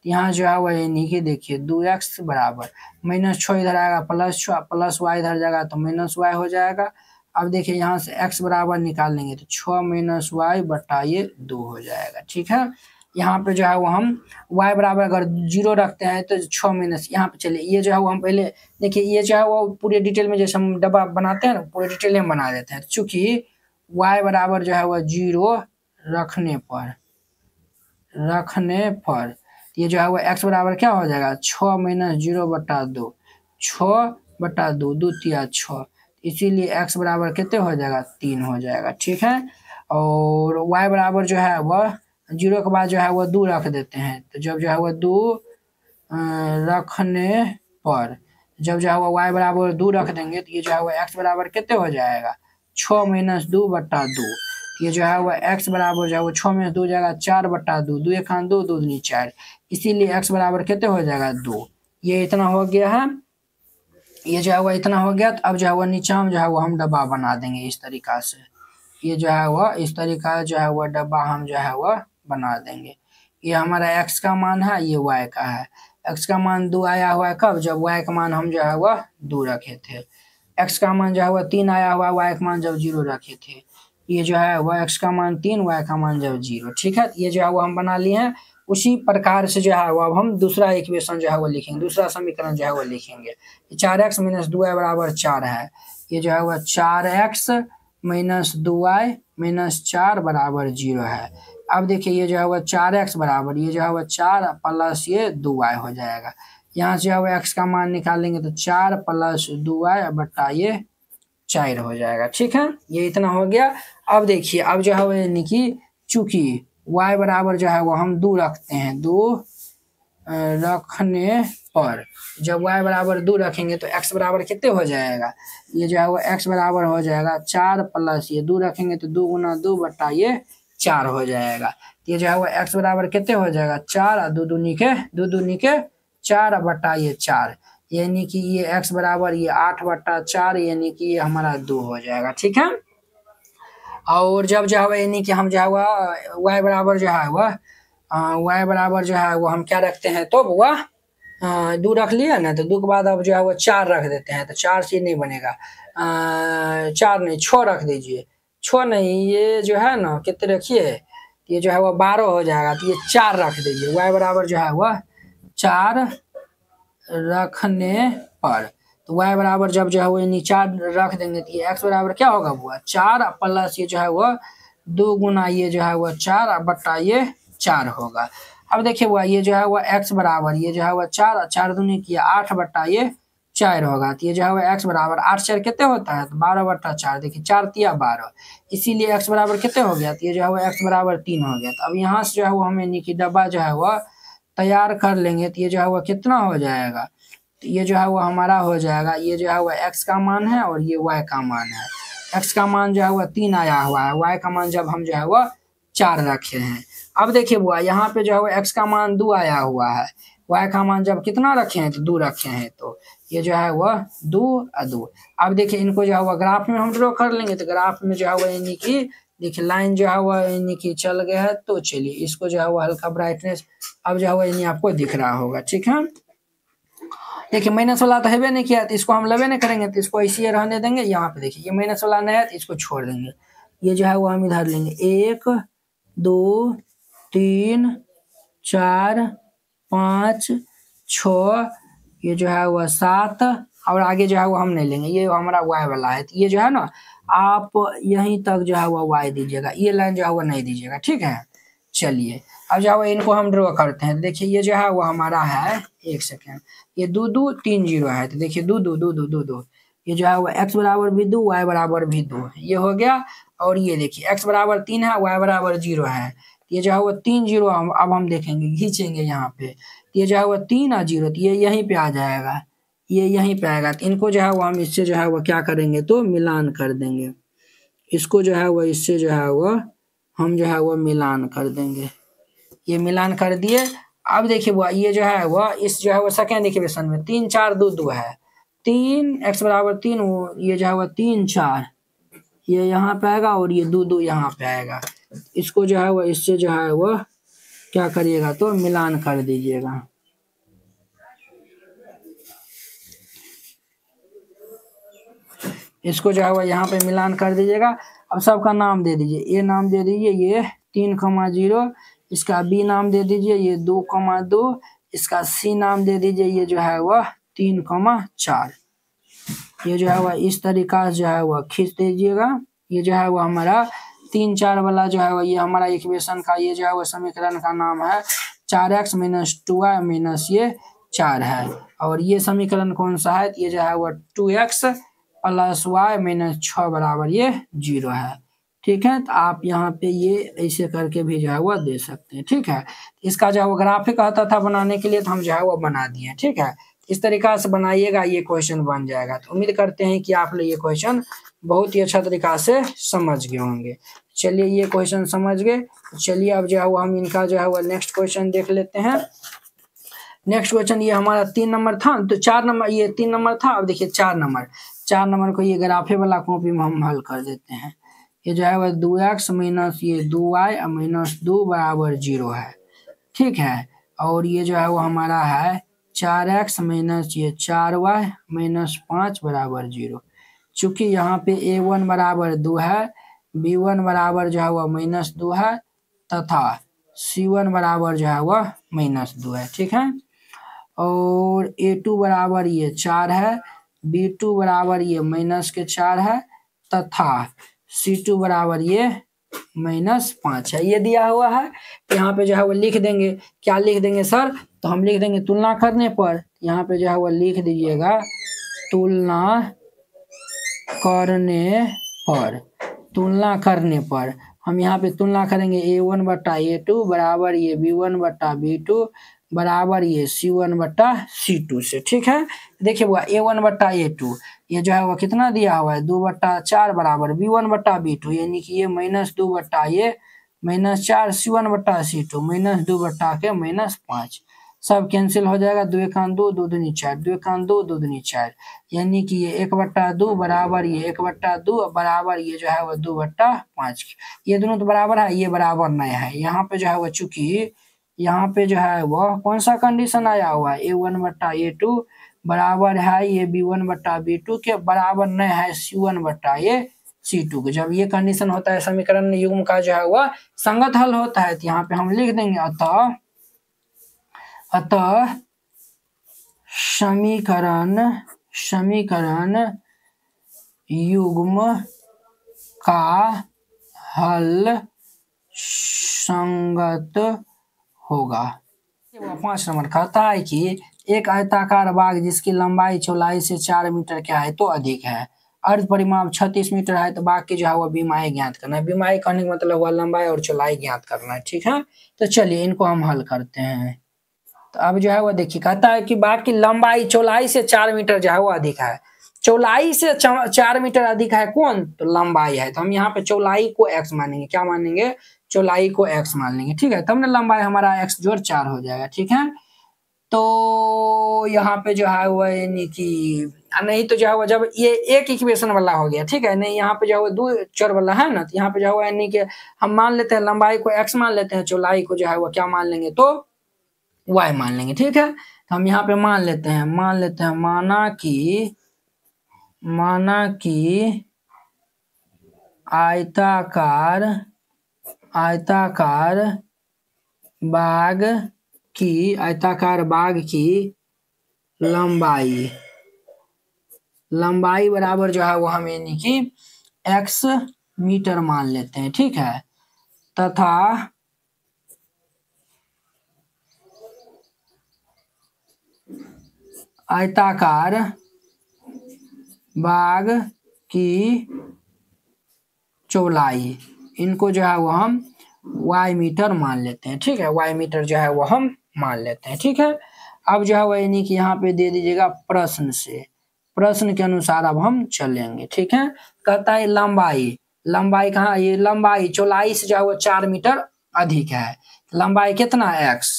A: यहाँ जो है वह यानी कि देखिए 2x बराबर -6 इधर आएगा +6 प्लस y इधर जाएगा तो -y हो जाएगा। अब देखिए यहाँ से x बराबर निकाल लेंगे तो 6 - y बटा ये 2 हो जाएगा, ठीक है। यहाँ पे जो है वो हम y बराबर अगर 0 रखते हैं तो 6 माइनस यहाँ पे चलिए ये जो है वो हम पहले देखिए ये जो है वो पूरे डिटेल में जैसे हम डब्बा बनाते हैं ना पूरे डिटेल में बना देते हैं। चूंकि y बराबर जो है वो 0 रखने पर ये जो है वो x बराबर क्या हो जाएगा 6 माइनस 0/2 6/2 2 तिया 6 इसीलिए x बराबर कितने हो जाएगा 3 हो जाएगा। ठीक है और y बराबर जो है वह 0 के बाद जो है वो 2 रख देते हैं तो जब जो है वो 2 रखने पर जब जो है वो y बराबर 2 रख देंगे तो ये जो है वो x बराबर कितने हो जाएगा 6 माइनस 2/2 ये जो है वो x बराबर जो है वो 6 में 2 जाएगा 4/2 2 एक 2 2 दूनी 4 इसीलिए x बराबर कितने हो जाएगा 2। ये इतना हो गया है ये जो है वो इतना हो गया। तो अब जो है वो नीचा में जो है वो हम डब्बा बना देंगे इस तरीका से। ये जो है वो इस तरीका जो है वो डब्बा हम जो है वो बना देंगे। ये हमारा x का मान है ये y का है। x का मान 2 आया हुआ है कब जब y का मान हम जो है वो 2 रखे थे। x का मान जो है वो 3 आया हुआ y का मान जब 0 रखे थे। ये जो है वो x का मान 3 y का मान जब 0। ठीक है ये जो है वो हम बना लिए हैं। उसी प्रकार से जो है वो अब हम दूसरा इक्वेशन जो है वो लिखेंगे दूसरा समीकरण जो है वो लिखेंगे। 4x माइनस 2y बराबर 4 है। ये जो है वो 4x माइनस 2y माइनस 4 बराबर 0 है। अब देखिए ये जो है वो 4x बराबर ये जो है वो 4 प्लस ये 2y हो जाएगा। यहाँ से जो है वो x का मान निकालेंगे तो 4 प्लस 2y बटा ये 4 हो जाएगा। ठीक है ये इतना हो गया। अब देखिए अब जो है वो यानी कि चूंकि y बराबर जो है वो हम 2 रखते हैं 2 रखने पर जब y बराबर 2 रखेंगे तो x बराबर कितने हो जाएगा ये जो है वो x बराबर हो जाएगा 4 प्लस ये 2 रखेंगे तो 2 गुना 2 बटा ये 4 हो जाएगा। ये जो है वो x बराबर कितने हो जाएगा 4 और 2 दूनी के 4 बटा ये 4 यानी कि ये x बराबर ये 8/4 यानी कि ये हमारा 2 हो जाएगा। ठीक है और जब जो है यानी कि हम जो है वह y बराबर जो है वह y बराबर जो है वो हम क्या रखते हैं तो वह 2 रख लिया ना तो 2 के बाद अब जो है वो 4 रख देते हैं तो 4 से नहीं बनेगा 4 नहीं 6 रख दीजिए 6 नहीं ये जो है ना कितने रखिए ये जो है वो 12 हो जाएगा तो ये 4 रख दीजिए y बराबर जो है वह 4 रखने पर तो y बराबर जब जो है वो यानी 4 रख देंगे तो ये x बराबर क्या होगा वो 4 प्लस ये जो है वो 2 गुना ये जो है वो 4 बटा ये 4 होगा। अब देखिए वो ये जो है वो x बराबर ये जो है वो 4 4 दूनी किया 8 बटा ये 4 होगा तो ये जो है वो x बराबर 8 4 कितने होता है तो 12/4 देखिए 4 तिया 12 इसीलिए x बराबर कितने हो गया तो ये जो है वो x बराबर 3 हो गया। तो अब यहाँ से जो है वो हमें निकी डब्बा जो है वो तैयार कर लेंगे तो ये जो है वो कितना हो जाएगा तो ये जो है वो हमारा हो जाएगा ये जो है वो x का मान है और ये y का मान है। x का मान जो है वो 3 आया हुआ है y का मान जब हम जो है वो 4 रखे हैं। अब देखिए बुआ यहाँ पे जो है वो x का मान 2 आया हुआ है y का मान जब कितना रखे हैं तो 2 रखे हैं तो ये जो है वह 2 और 2। अब देखिए इनको जो है वो ग्राफ में हम ड्रॉ कर लेंगे तो ग्राफ में जो है वो यानी कि देखिए लाइन जो है वो यानी कि चल गया है तो चलिए इसको जो है वो हल्का ब्राइटनेस अब जो है वो यानी आपको दिख रहा होगा। ठीक है देखिए माइनस वाला तो है नहीं किया तो इसको हम लवे नहीं करेंगे तो इसको ऐसे रहने देंगे। यहाँ पे देखिए ये माइनस वाला नहीं है तो इसको छोड़ देंगे। ये जो है वो हम इधर लेंगे 1 2 3 4 5 6 ये जो है वह 7 और आगे जो है वो हम नहीं लेंगे ये हमारा y वाला है तो ये जो है ना आप यहीं तक जो है वो y दीजिएगा ये लाइन जो है वो नहीं दीजिएगा। ठीक है चलिए अब जो है इनको हम ड्रॉ करते हैं। देखिए ये जो है वो हमारा है 1 सेकेंड ये 2 2 3 0 है तो देखिए 2 2 2 2 2 2 ये जो है वो x बराबर भी 2 y बराबर भी 2 ये हो गया। और ये देखिए x बराबर 3 है y बराबर 0 है ये जो है वो 3 0 अब हम देखेंगे खींचेंगे यहाँ पे ये जो है वो 3 और 0 तो ये यहीं पे आ जाएगा ये यहीं पे आएगा तो इनको जो है वो हम इससे जो है वो क्या करेंगे तो मिलान कर देंगे। इसको जो है वो इससे जो है वो हम जो है वो मिलान कर देंगे। ये मिलान कर दिए। अब देखिए वो ये जो है वो इस जो है वो सेकेंड इक्वेशन में 3 4 2 2 है 3 x बराबर 3 ये जो है वो 3 4 ये यहाँ पे आएगा और ये 2 2 यहाँ पे आएगा। इसको जो है वो इससे जो है वो क्या करिएगा तो मिलान कर दीजिएगा। इसको जो है वो यहाँ पे मिलान कर दीजिएगा। अब सबका नाम दे दीजिए ये नाम दे दीजिए ये 3,0 इसका बी नाम दे दीजिए ये 2,2, इसका सी नाम दे दीजिए ये जो है वह 3,4। ये जो है वह इस तरीका से जो है वह खींच दीजिएगा। ये जो है वह हमारा 3, 4 वाला जो है वह ये हमारा इक्वेशन का ये जो है वह समीकरण का नाम है 4x - 2y - ये 4 है। और ये समीकरण कौन सा है? ये जो है वह 2x + y - 6 बराबर ये 0 है। ठीक है, तो आप यहाँ पे ये ऐसे करके भी जो है वह दे सकते हैं। ठीक है, इसका जो है वो ग्राफिक आता था बनाने के लिए, तो हम जो है वो बना दिए। ठीक है, इस तरीका से बनाइएगा, ये क्वेश्चन बन जाएगा। तो उम्मीद करते हैं कि आप लोग ये क्वेश्चन बहुत ही अच्छा तरीका से समझ गए होंगे। चलिए ये क्वेश्चन समझ गए, चलिए अब जो है वो हम इनका जो है वो नेक्स्ट क्वेश्चन देख लेते हैं। नेक्स्ट क्वेश्चन ये हमारा 3 नंबर था, तो 4 नंबर, ये 3 नंबर था। अब देखिए 4 नंबर को ये ग्राफे वाला कॉपी में हम हल कर देते हैं। ये जो है वह 2x - ये 2y - 2 बराबर 0 है। ठीक है, और ये जो है वो हमारा है 4x - ये 4y - 5 बराबर 0। चूंकि यहाँ पे a1 बराबर 2 है, b1 बराबर जो है वह -2 है, तथा c1 बराबर जो है वह -2 है। ठीक है, और a2 बराबर ये 4 है, b2 बराबर ये -4 है, तथा c2 बराबर ये -5 है। ये दिया हुआ है, यहाँ पे जो है वो लिख देंगे। क्या लिख देंगे सर? तो हम लिख देंगे तुलना करने पर, यहाँ पे जो है वो लिख दीजिएगा तुलना करने पर। तुलना करने पर हम यहाँ पे तुलना करेंगे a1 बटा a2 बराबर ये b1 बटा b2 बराबर ये c1 बटा c2 से। ठीक है, देखिए वो a1 बटा a2 ये जो है वो कितना दिया हुआ है 2/4 बराबर b1 बटा b2, यानी कि ये -2 बटा ये -4 c1 बटा c2 -2 बटा के -5 सब कैंसिल हो जाएगा। 2 × 2 2 दूनी 4, 2 × 2 2 दूनी 4, यानी कि ये 1/2 बराबर ये 1/2 बराबर ये जो है वो 2/5। ये दोनों तो बराबर है, ये बराबर नहीं है। यहाँ पे जो है वो चूंकि यहाँ पे जो है वह कौन सा कंडीशन आया हुआ है a1 बटा a2 बराबर है ये b1 बटा b2 के बराबर नहीं है c1 बटा ये c2 के। जब ये कंडीशन होता है समीकरण युग्म का जो है वह संगत हल होता है, तो यहाँ पे हम लिख देंगे अतः समीकरण युग्म का हल संगत होगा। 5 नंबर कहता है कि एक आयताकार बाग जिसकी लंबाई चौड़ाई से 4 मीटर क्या है तो अधिक है, अर्ध परिमाप 36 मीटर है, तो बाग की जो है वो बीमाई ज्ञात करना है। बीमाई करने का मतलब हुआ लंबाई और चौड़ाई ज्ञात करना है। ठीक है, तो चलिए इनको हम हल करते हैं। तो अब जो है वो देखिए कहता है कि बाग की लंबाई चौड़ाई से 4 मीटर जो है वो अधिक है। चौड़ाई से 4 मीटर अधिक है कौन? तो लंबाई है। तो हम यहाँ पे चौड़ाई को x मानेंगे। क्या मानेंगे? चौड़ाई को x मान लेंगे। ठीक है, तब ना लंबाई हमारा x जोड़ 4 हो जाएगा। ठीक है, तो यहाँ पे जो है वो यानी कि नहीं तो जो है वो जब ये एक इक्वेशन वाला हो गया। ठीक है, नहीं यहाँ पे जो है वो 2 चर वाला है ना, तो यहाँ पे जो है वो यानी कि हम मान लेते हैं लंबाई को x मान लेते हैं, चौड़ाई को जो है वो क्या मान लेंगे तो y मान लेंगे। ठीक है, तो हम यहाँ पे मान लेते हैं माना कि आयताकार बाग की लंबाई बराबर जो है वो हम यानी कि x मीटर मान लेते हैं। ठीक है, तथा आयताकार बाग की चौड़ाई, इनको जो है वो हम y मीटर मान लेते हैं। ठीक है, y मीटर जो है वो हम मान लेते हैं। ठीक है, अब जो है वो यानी कि यहाँ पे दे दीजिएगा प्रश्न के अनुसार अब हम चलेंगे। ठीक है, कहता है लंबाई कहाँ? ये लंबाई चौड़ाई से जो है वो 4 मीटर अधिक है। लंबाई कितना x,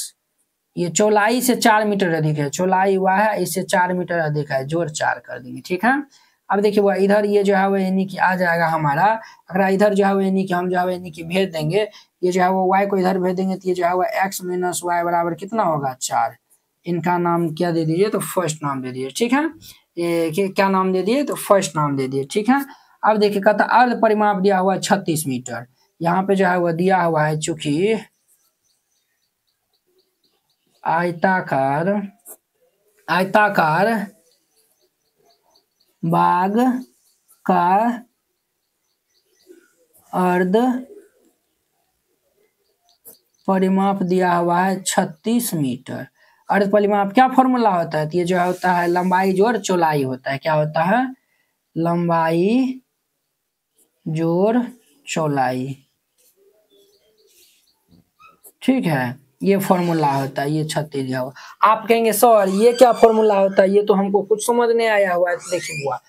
A: ये चौड़ाई से 4 मीटर अधिक है, चौड़ाई y है, इससे 4 मीटर अधिक है, जोड़ 4 कर देंगे। ठीक है, अब देखिए वो इधर ये जो है वो यानी कि आ जाएगा हमारा, अगर इधर जो है वो यानी कि हम जो है यानी कि भेज देंगे, ये जो है वो y को इधर भेज देंगे, तो ये जो है वो x - y बराबर कितना होगा 4। इनका नाम क्या दे दीजिए तो फर्स्ट नाम दे दीजिए। ठीक है, ये क्या नाम दे दिए तो फर्स्ट नाम दे दिए। ठीक है, अब देखिए कहता अर्ध परिमाप दिया हुआ 36 मीटर, यहाँ पे जो है वो दिया हुआ है चूंकि आयताकार बाग का अर्ध परिमाप दिया हुआ है 36 मीटर। अर्ध परिमाप क्या फॉर्मूला होता है? तो ये जो होता है लंबाई जोड़ चौड़ाई होता है। क्या होता है? लंबाई जोड़ चौड़ाई। ठीक है, ये फॉर्मूला होता है। ये 36 दिया हुआ। आप कहेंगे सर ये क्या फॉर्मूला होता है? ये तो हमको कुछ समझ नहीं आया हुआ है। देखिए हुआ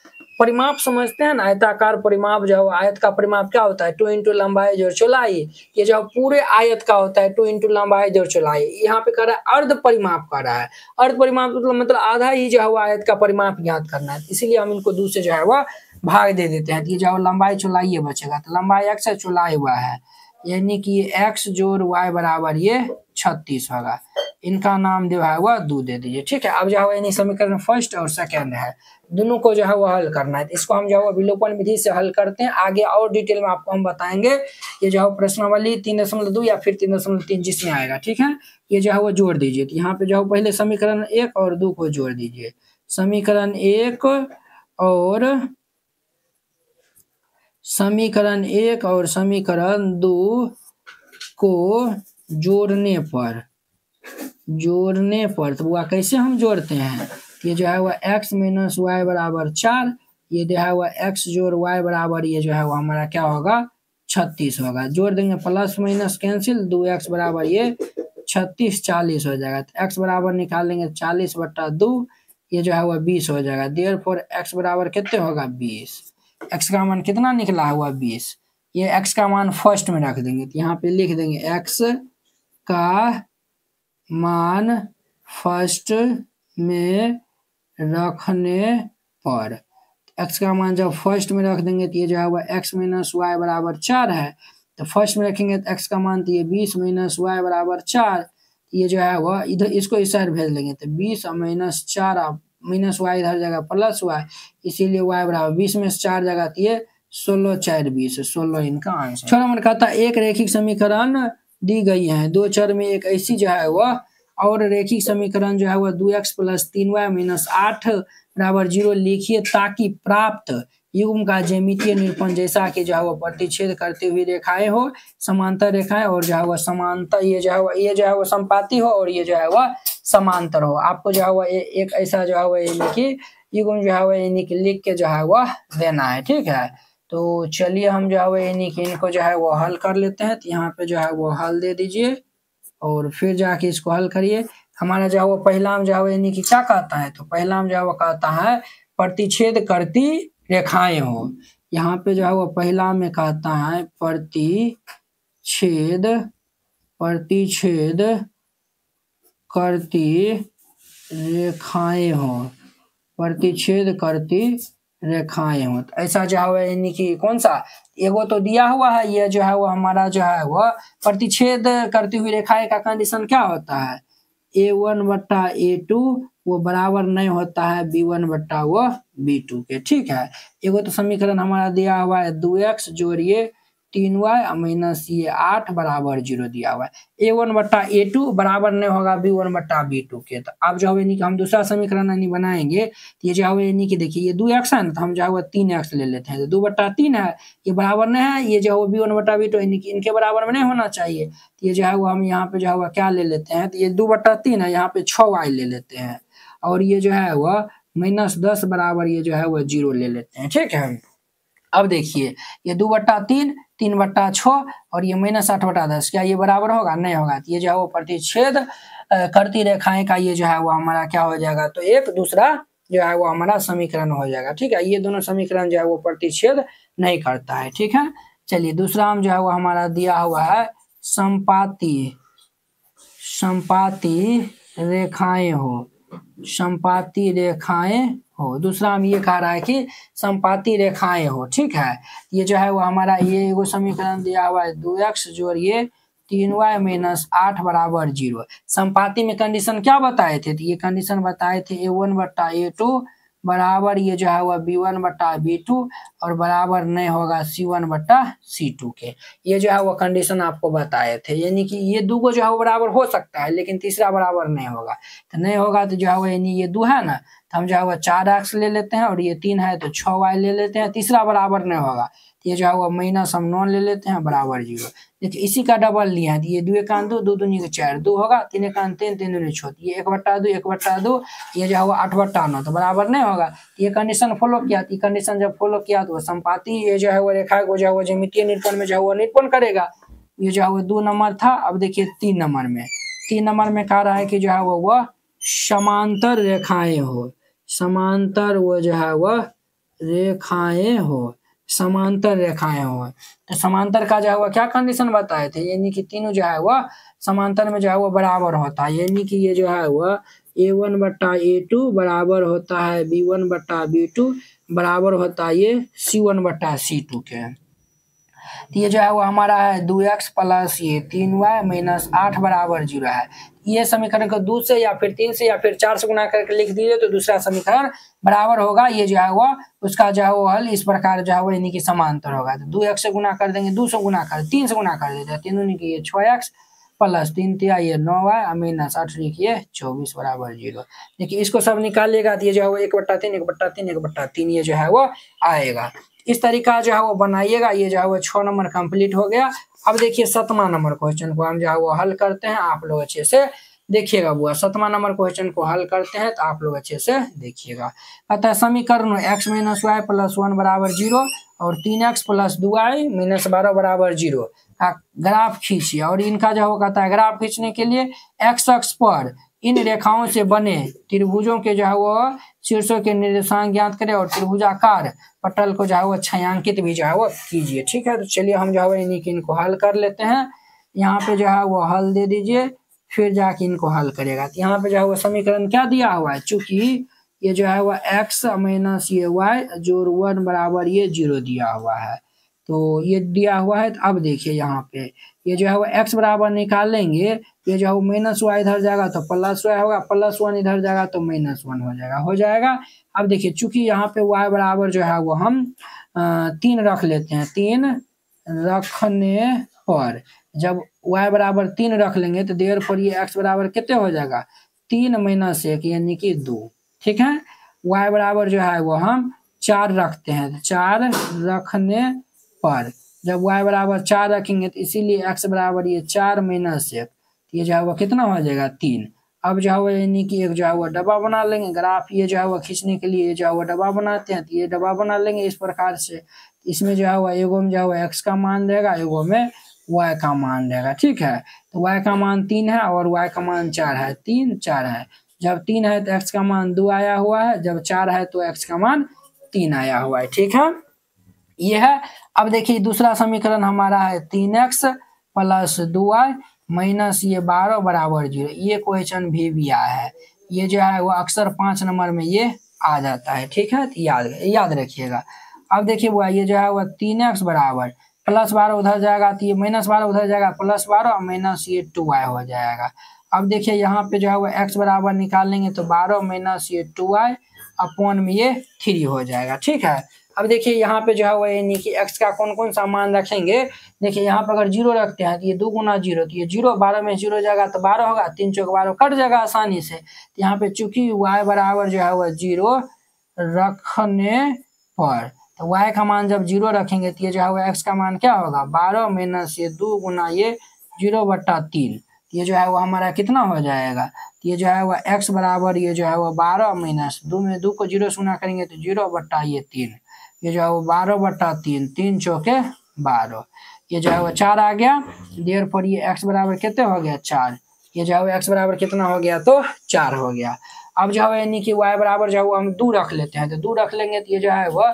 A: परिमाप समझते हैं ना, आयताकार परिमाप जो है, आयत का परिमाप क्या होता है? 2 इंटू लंबाई जोड़ चौड़ाई। ये जो पूरे आयत का होता है 2 इंटू लंबाई जोड़ चौड़ाई। यहाँ पे कह रहा है अर्ध परिमाप कर रहा है। अर्ध परिमाप मतलब आधा ही जो है वो आयत का परिमाप ज्ञात करना है, इसीलिए हम इनको 2 से जो है वह भाग दे देते हैं। ये जो लंबाई चौड़ाई ये बचेगा, तो लंबाई x है, चौड़ाई y है, यानी कि x जोड़ y बराबर ये 36 होगा। इनका नाम जो है वह 2 दे दीजिए। ठीक है, अब जो है समीकरण फर्स्ट और सेकंड है, दोनों को जो है वो हल करना है। इसको हम जो है विलोपन विधि से हल करते हैं। आगे और डिटेल में आपको हम बताएंगे। ये जो है प्रश्नावली 3.2 या फिर 3.3 जिसमें आएगा। ठीक है, ये जो है वो जोड़ दीजिए। तो यहाँ पे जो है पहले समीकरण 1 और 2 को जोड़ दीजिए। समीकरण 1 और समीकरण 2 को जोड़ने पर तो वह कैसे हम जोड़ते हैं? ये जो है वह x माइनस वाई बराबर 4, ये जो है वह x जोड़ y बराबर ये जो है वह हमारा क्या होगा? 36 होगा। जोड़ देंगे, प्लस माइनस कैंसिल, 2x बराबर ये 36 40 हो जाएगा। तो x बराबर निकालेंगे 40/2, ये जो है वह 20 हो जाएगा। देयरफॉर x बराबर कितने होगा? 20। x का मान कितना निकला हुआ? 20। ये x का मान फर्स्ट में रख देंगे। तो यहाँ पे लिख देंगे x का मान फर्स्ट में रखने पर, x का मान जब फर्स्ट में रख देंगे तो ये जो है वह x माइनस वाई बराबर 4 है। तो फर्स्ट में रखेंगे तो x का मान तो ये 20 माइनस वाई बराबर 4, ये जो है वह इधर इसको इस साइड भेज देंगे। तो 20 माइनस 4, माइनस वाई इधर जगह प्लस वाई, इसीलिए y बराबर 20 में से 4 जगह तो ये 16 4 20, 16 इनका आंसर। 6 नंबर कहता है एक रेखिक समीकरण दी गई है, दो चर में एक ऐसी जो है वह और रेखिक समीकरण जो है वह 2x + 3y - 8 बराबर 0 लिखिए ताकि प्राप्त युग्म का ज्यामितीय निरूपण जैसा कि जो है वह प्रतिच्छेद करती हुई रेखाएं हो, समांतर रेखाएं, और जो है वह समांतर ये जो है वह संपाती हो, और ये जो है वह समांतर हो। आपको जो है वह एक ऐसा जो है वह यानी कि युग्म जो है वह यानी कि लिख के जो है वह देना है। ठीक है, तो चलिए हम जो है वह यानी कि इनको जो है वो हल कर लेते हैं। तो यहाँ पे जो है वो हल दे दीजिए और फिर जाके इसको हल करिए। हमारा जो है वो पहला में जो है यानी कि क्या कहता है? तो पहला में जो है वो कहता है प्रतिच्छेद करती रेखाएं हो। यहाँ पे जो है वो पहला में कहता है प्रतिच्छेद करती रेखाएं हो, प्रतिच्छेद करती रेखाएं हो। तो ऐसा जो है यानी कि कौन सा एगो तो दिया हुआ है, ये जो है वो हमारा जो है वो प्रतिच्छेद करती हुई रेखाएं का कंडीशन क्या होता है? A1/A2 वो बराबर नहीं होता है B1/B2 के। ठीक है, एगो तो समीकरण हमारा दिया हुआ है 2x जोड़िए 3y - ये 8 बराबर 0 दिया हुआ है। A1/A2 बराबर नहीं होगा B1/B2 के। तो अब जो है हम दूसरा समीकरण यानी बनाएंगे। तो ये जो है यानी कि देखिए ये 2x है ना, तो हम जो है 3x ले लेते हैं। तो 2/3 है, ये बराबर नहीं है, ये जो है B1/B2 यानी कि इनके बराबर में नहीं होना चाहिए। तो ये जो है वो हम यहाँ पे जो है क्या ले लेते हैं? तो ये 2/3 है, यहाँ पे 6y ले लेते हैं, और ये जो है वह -10 बराबर ये जो है वह 0 ले लेते हैं। ठीक है, अब देखिए ये 2/3 3/6 और ये -8/10, क्या ये बराबर होगा? नहीं होगा। तो ये जो है वो प्रतिच्छेद करती रेखाएं का ये जो है वो हमारा क्या हो जाएगा? तो एक दूसरा जो है वो हमारा समीकरण हो जाएगा। ठीक है, ये दोनों समीकरण जो है वो प्रतिच्छेद नहीं करता है। ठीक है, चलिए दूसरा हम जो है वो हमारा दिया हुआ है संपाती रेखाएं हो, संपाती रेखाएं हो। दूसरा हम ये कह रहा है कि संपाती रेखाएं हो। ठीक है, ये जो है वो हमारा ये एगो समीकरण दिया हुआ है 2x जोड़िए 3y - 8 बराबर 0। संपाती में कंडीशन क्या बताए थे? तो ये कंडीशन बताए थे A1/A2 बराबर ये जो है वह B1 बटा B2 और बराबर नहीं होगा C1 बटा C2 के। ये जो है वो कंडीशन आपको बताए थे, यानी कि ये दो को जो है वो बराबर हो सकता है लेकिन तीसरा बराबर नहीं होगा। तो नहीं होगा तो जो है वो यानी ये 2 है ना, तो हम जो है वो 4x ले लेते हैं और ये 3 है तो 6y ले लेते हैं, तीसरा बराबर नहीं होगा ये जो है वो माइनस हम नॉन ले लेते हैं बराबर 0। देखिए इसी का डबल लिया है, ये 2 एकान 2, 2 दूनी 4, 2 होगा, 3 एकान 3, 3 दूनी 6, ये 1/2, 1/2, ये जो है वो 8/9 तो बराबर नहीं होगा। ये कंडीशन फॉलो किया, ये कंडीशन जब फॉलो किया तो संपाती ये जो है वो रेखा को जो है वो ज्यामितीय निरूपण में जो है वो निरूपण करेगा। ये जो है वो 2 नंबर था। अब देखिए 3 नंबर में, 3 नंबर में कह रहा है कि जो है वो समांतर रेखाएं हो, समांतर वो जो है वह रेखाएं हो, समांतर रेखाएं हो। तो समांतर का जो है वह क्या कंडीशन बताए थे, यानी कि तीनों जो है वह समांतर में जो है वो बराबर होता है, यानी कि ये जो है वह A1 बटा A2 बराबर होता है B1 बटा B2 बराबर होता है ये C1 बटा C2 के। तो ये जो है वो हमारा है 2x प्लस ये 3y माइनस 8 बराबर 0 है। ये समीकरण को 2 से या फिर 3 से या फिर 4 से गुना करके लिख दीजिए तो दूसरा समीकरण बराबर होगा। ये जो है वो उसका जो है वो हल इस प्रकार जो है वो यानी कि समांतर होगा। तो 2x से गुना कर देंगे, 2 से गुना कर, 3 से गुना कर देते हैं, 3 दूनी की ये 6x प्लस 3 तिया ये 9y माइनस 8 लिखिए 24 बराबर 0। देखिए इसको सब निकालिएगा तो ये जो है वो 1/3 1/3 1/3 ये जो है वो आएगा। इस तरीका जो है वो बनाइएगा। ये जो है वो 6 नंबर कंप्लीट हो गया। अब देखिए 7वां नंबर क्वेश्चन को हम जो है वो हल करते हैं, आप लोग अच्छे से देखिएगा। बुआ 7वां नंबर क्वेश्चन को हल करते हैं तो आप लोग अच्छे से देखिएगा। अतः समीकरण x माइनस वाई प्लस 1 बराबर 0 और 3x प्लस 2y माइनस 12 बराबर 0 का ग्राफ खींचिए। और इनका जो है कहता है ग्राफ खींचने के लिए x अक्ष पर इन रेखाओं से बने त्रिभुजों के जो है वो शीर्षों के निर्देशांक ज्ञात करें और त्रिभुजाकार पटल को जो है वो छायांकित भी जो है वो कीजिए। ठीक है, तो चलिए हम जो है इन्हीं की इनको हल कर लेते हैं। यहाँ पे जो है वो हल दे दीजिए, फिर जाके इनको हल करेगा। तो यहाँ पे जो है वो समीकरण क्या दिया हुआ है, चूंकि ये जो है वो x माइनस ये y जोड़ 1 बराबर ये 0 दिया हुआ है, तो ये दिया हुआ है। तो अब देखिए यहाँ पे ये जो है वो x बराबर निकालेंगे, ये जो है वो माइनस वाई इधर जाएगा तो प्लस वाई होगा, प्लस 1 इधर जाएगा तो माइनस 1 हो जाएगा। अब देखिए चूंकि यहाँ पे y बराबर जो है वो हम 3 रख लेते हैं, 3 रखने पर जब y बराबर 3 रख लेंगे तो देर पर ये x बराबर कितने हो जाएगा 3 माइनस 1 यानी कि 2। ठीक है, y बराबर जो है वो हम 4 रखते हैं, 4 रखने पर जब y बराबर 4 रखेंगे तो इसीलिए x बराबर ये 4 माइनस 1, ये जो है वो कितना हो जाएगा 3। अब जो है वो यानी कि एक जो है वो डब्बा बना लेंगे। ग्राफ ये जो है वो खींचने के लिए जो है वो डब्बा बनाते हैं, तो ये डब्बा बना लेंगे इस प्रकार से। इसमें जो है वो एगो में जो है वो x का मान रहेगा, एगो में y का मान रहेगा। ठीक है, तो y का मान 3 है और y का मान 4 है, 3 4 है। जब 3 है तो x का मान 2 आया हुआ है, जब 4 है तो x का मान 3 आया हुआ है। ठीक है, ये है। अब देखिए दूसरा समीकरण हमारा है 3x प्लस 2y माइनस ये 12 बराबर 0। ये क्वेश्चन भी आया है, ये जो है वो अक्सर 5 नंबर में ये आ जाता है। ठीक है, तो याद रखिएगा। अब देखिए वो ये जो है वो 3x बराबर प्लस 12 उधर जाएगा तो ये माइनस 12 उधर जाएगा, प्लस 12 माइनस ये 2y हो जाएगा। अब देखिए यहाँ पे जो है वो x बराबर निकालेंगे तो 12 माइनस ये 2y अपॉन में ये 3 हो जाएगा। ठीक है, अब देखिए यहाँ पे जो है वो यानी कि x का कौन कौन सा मान रखेंगे। देखिए यहाँ पे अगर 0 रखते हैं तो ये 2 गुना 0 तो ये 0, 12 में 0 जाएगा तो 12 होगा, 3 चौक 12 कट जाएगा आसानी से। तो यहाँ पे चूंकि y बराबर जो है वो 0 रखने पर, तो y का मान जब 0 रखेंगे तो ये जो है वो x का मान क्या होगा 12 माइनस ये 2 गुना ये 0/3, ये जो है वो हमारा कितना हो जाएगा। ये जो है वो x बराबर ये जो है वो 12 माइनस 2 में 2 को 0 से गुना करेंगे तो 0/3, ये जो है वो 12/3, 3 चौके 12, ये जो है वो 4 आ गया। देर पर ये x बराबर कितने हो गया 4, ये जो है वो x बराबर कितना हो गया तो 4 हो गया। अब जो है यानी कि y बराबर जो है वो हम 2 रख लेते हैं, तो 2 रख लेंगे तो ये जो है वो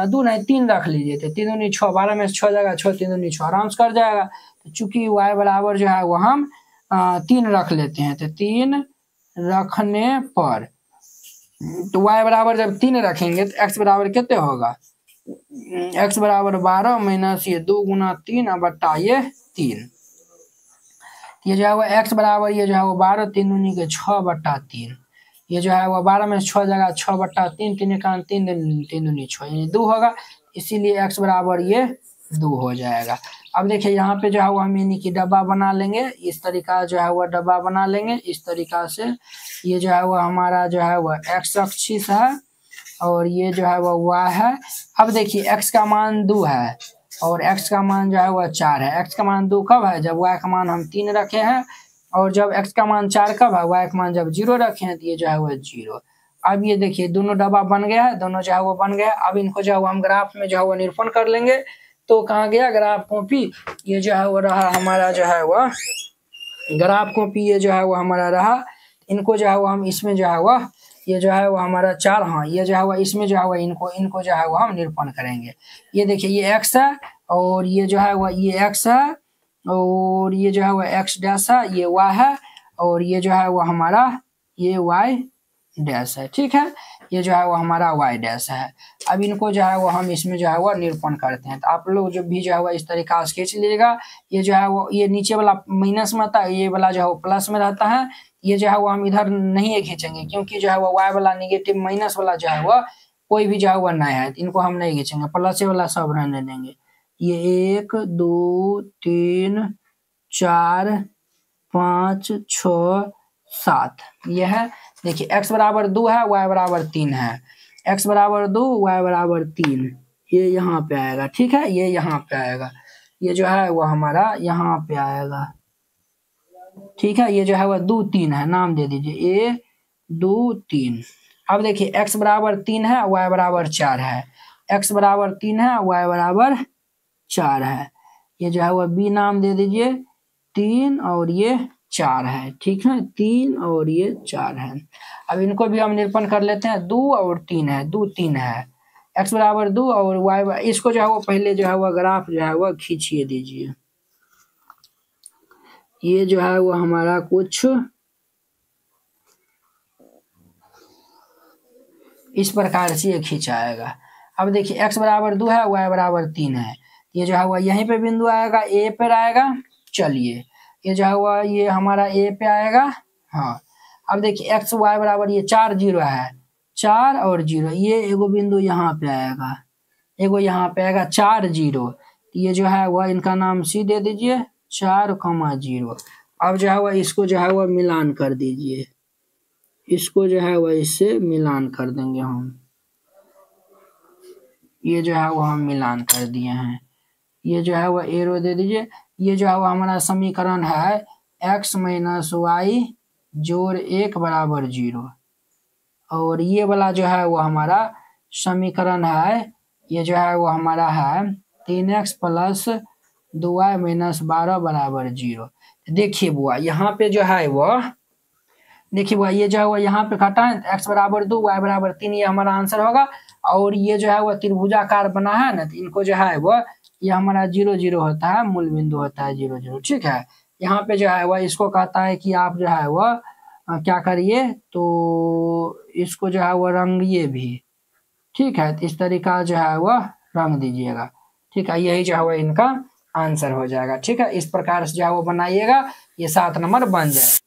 A: 2 नहीं 3 रख लीजिए, तो 3 दूनी 6, 12 में से 6 जाएगा, 6 3 दूनी 6 आराम से कर जाएगा। तो चूंकि y बराबर जो है वो हम 3 रख लेते हैं, तो 3 रखने पर तो y बराबर जब 3 रखेंगे तो x बराबर कितने होगा, x बराबर 12 माइनस ये 2 गुना 3 बट्टा ये 3, ये जो है वो x बराबर ये जो है वो 12 3 दूनी के 6/3, ये जो है वो 12 में 6 जगह 6/3, 3 एकान 3 3 दूनी 6 यानी 2 होगा, इसीलिए x बराबर ये 2 हो जाएगा। अब देखिए यहाँ पे जो है वो हम यानी कि डब्बा बना लेंगे, इस तरीका जो है वो डब्बा बना लेंगे इस तरीका से। ये जो है वो हमारा जो है वो x एक्सिस है और ये जो है वो y है। अब देखिए x का मान 2 है और x का मान जो है वो 4 है। x का मान 2 कब है? जब y का मान हम 3 रखे हैं, और जब x का मान 4 कब है? y का मान जब 0 रखे हैं, तो ये जो है वो 0। अब ये देखिए दोनों डब्बा बन गया है, दोनों जो है वो बन गया। अब इनको जो है हम ग्राफ में जो है वो निरूपण कर लेंगे। तो कहाँ गया ग्राफ कॉपी? ये जो है वो रहा हमारा जो है वो ग्राफ कॉपी, ये जो है वो हमारा रहा। इनको जो है वो हम इसमें जो है वो ये जो है वो हमारा 4, हाँ ये जो है वो इसमें जो है वो इनको जो है वो हम निरूपण करेंगे। ये देखिए ये x है और ये जो है वो ये x है और ये जो है वो x डैश है, ये y है और ये जो है वो हमारा ये y डैश है। ठीक है, ये जो है वो हमारा y डैश है। अब इनको जो है वो हम इसमें जो है वो निरूपण करते हैं। तो आप लोग जो भी जो है वो इस तरीका से खींच लीजिएगा। ये जो है वो ये नीचे वाला माइनस में आता है, ये वाला जो है वो प्लस में रहता है। ये जो है वो हम इधर नहीं खींचेंगे क्योंकि जो है वो y वाला नेगेटिव माइनस वाला जो है वो कोई भी जो है वो नहीं है, इनको हम नहीं खींचेंगे, प्लस वाला सब रहने देंगे। ये 1 2 3 4 5 6 7 ये है। देखिए x बराबर 2 है, y बराबर 3 है। x बराबर 2 y बराबर 3, ये यहाँ पे आएगा। ठीक है, ये यहाँ पे आएगा, ये जो है वो हमारा यहाँ पे आएगा। ठीक है, ये जो है वो 2 3 है, नाम दे दीजिए 1 2 3। अब देखिए x बराबर 3 है, y बराबर 4 है। x बराबर 3 है, y बराबर 4 है। ये जो है वो b नाम दे दीजिए 3 और ये 4 है। ठीक है, 3 और ये 4 है। अब इनको भी हम निरूपण कर लेते हैं। 2 और 3 है, 2 3 है। x बराबर 2 और y, इसको जो है वो पहले जो है वो ग्राफ जो है वो खींचिए दीजिए। ये जो है वो हमारा कुछ इस प्रकार से ये खींचाएगा। अब देखिए x बराबर 2 है, y बराबर 3 है। ये जो है वो यहीं पे बिंदु आएगा, a पर आएगा। चलिए ये जो है वो ये हमारा a पे आएगा। हाँ, अब देखिए x y बराबर ये 4 0 है, 4 और 0, ये एगो बिंदु यहाँ पे आएगा, एगो यहाँ पे आएगा 4 0। ये जो है वह इनका नाम C दे दीजिए 4, 0। अब जो है वह इसको जो है वह मिलान कर दीजिए, इसको जो है वह इससे मिलान कर देंगे हम। ये जो है वह हम मिलान कर दिए हैं। ये जो है वह एरो दे दीजिए। ये जो है वह हमारा समीकरण है x - y जोड़ 1 बराबर 0। और ये वाला जो है वो हमारा समीकरण है, ये जो है वो हमारा है 3x प्लस 2y - 12 बराबर 0। देखिए बुआ यहाँ पे जो है वो देखिए बुआ ये जो है वो यहाँ पे घटाएं, x बराबर 2 y बराबर 3, ये हमारा आंसर होगा। और ये जो है वो त्रिभुजाकार बना है ना, तो इनको जो है वो ये हमारा 0 0 होता है, मूल बिंदु होता है 0 0। ठीक है, यहाँ पे जो है वो इसको कहता है कि आप जो है वो क्या करिए, तो इसको जो है वो रंगिए भी। ठीक है, तो इस तरीका जो है वो रंग दीजिएगा। ठीक है, यही जो है वो इनका आंसर हो जाएगा। ठीक है, इस प्रकार से जो है वो बनाइएगा, ये 7 नंबर बन जाएगा।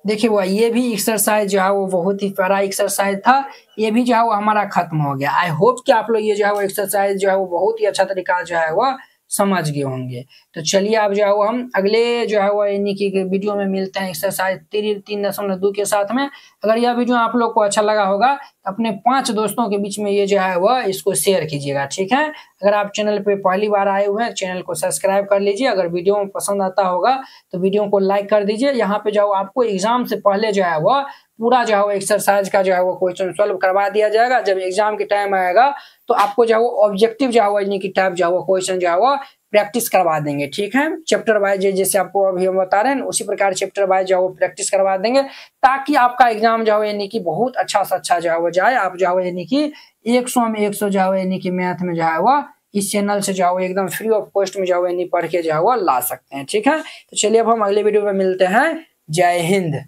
A: देखिए वो ये भी एक्सरसाइज जो है वो बहुत ही प्यारा एक्सरसाइज था, ये भी जो है वो हमारा खत्म हो गया। आई होप कि आप लोग ये जो है वो एक्सरसाइज जो है वो बहुत ही अच्छा तरीका जो है वो समझ गए होंगे। तो चलिए अब जो है वो हम अगले जो है वो यानी कि वीडियो में मिलते हैं एक्सरसाइज 3.2 के साथ में। अगर यह वीडियो आप लोग को अच्छा लगा होगा तो अपने 5 दोस्तों के बीच में ये जो है वो इसको शेयर कीजिएगा। ठीक है, अगर आप चैनल पे पहली बार आए हुए हैं चैनल को सब्सक्राइब कर लीजिए। अगर वीडियो पसंद आता होगा तो वीडियो को लाइक कर दीजिए। यहाँ पे जो आपको एग्जाम से पहले जो है वो पूरा जो है वो एक्सरसाइज का जो है वो क्वेश्चन सॉल्व करवा दिया जाएगा। जब एग्जाम के टाइम आएगा तो आपको जो है वो ऑब्जेक्टिव जो है वो यानी कि टाइप जो है वो क्वेश्चन जो है वो प्रैक्टिस करवा देंगे। ठीक है, चैप्टर वाइज जैसे आपको अभी हम बता रहे हैं उसी प्रकार चैप्टर वाइज जो है वो प्रैक्टिस करवा देंगे, ताकि आपका एग्जाम जो है यानी कि बहुत अच्छा से अच्छा जो है वो जाए। आप जो है यानी कि 100 में 100 जो है यानी कि मैथ में जो है वो इस चैनल से जो है एकदम फ्री ऑफ कॉस्ट में जो है यानी पढ़ के जो है वो ला सकते हैं। ठीक है, तो चलिए अब हम अगले वीडियो में मिलते हैं। जय हिंद।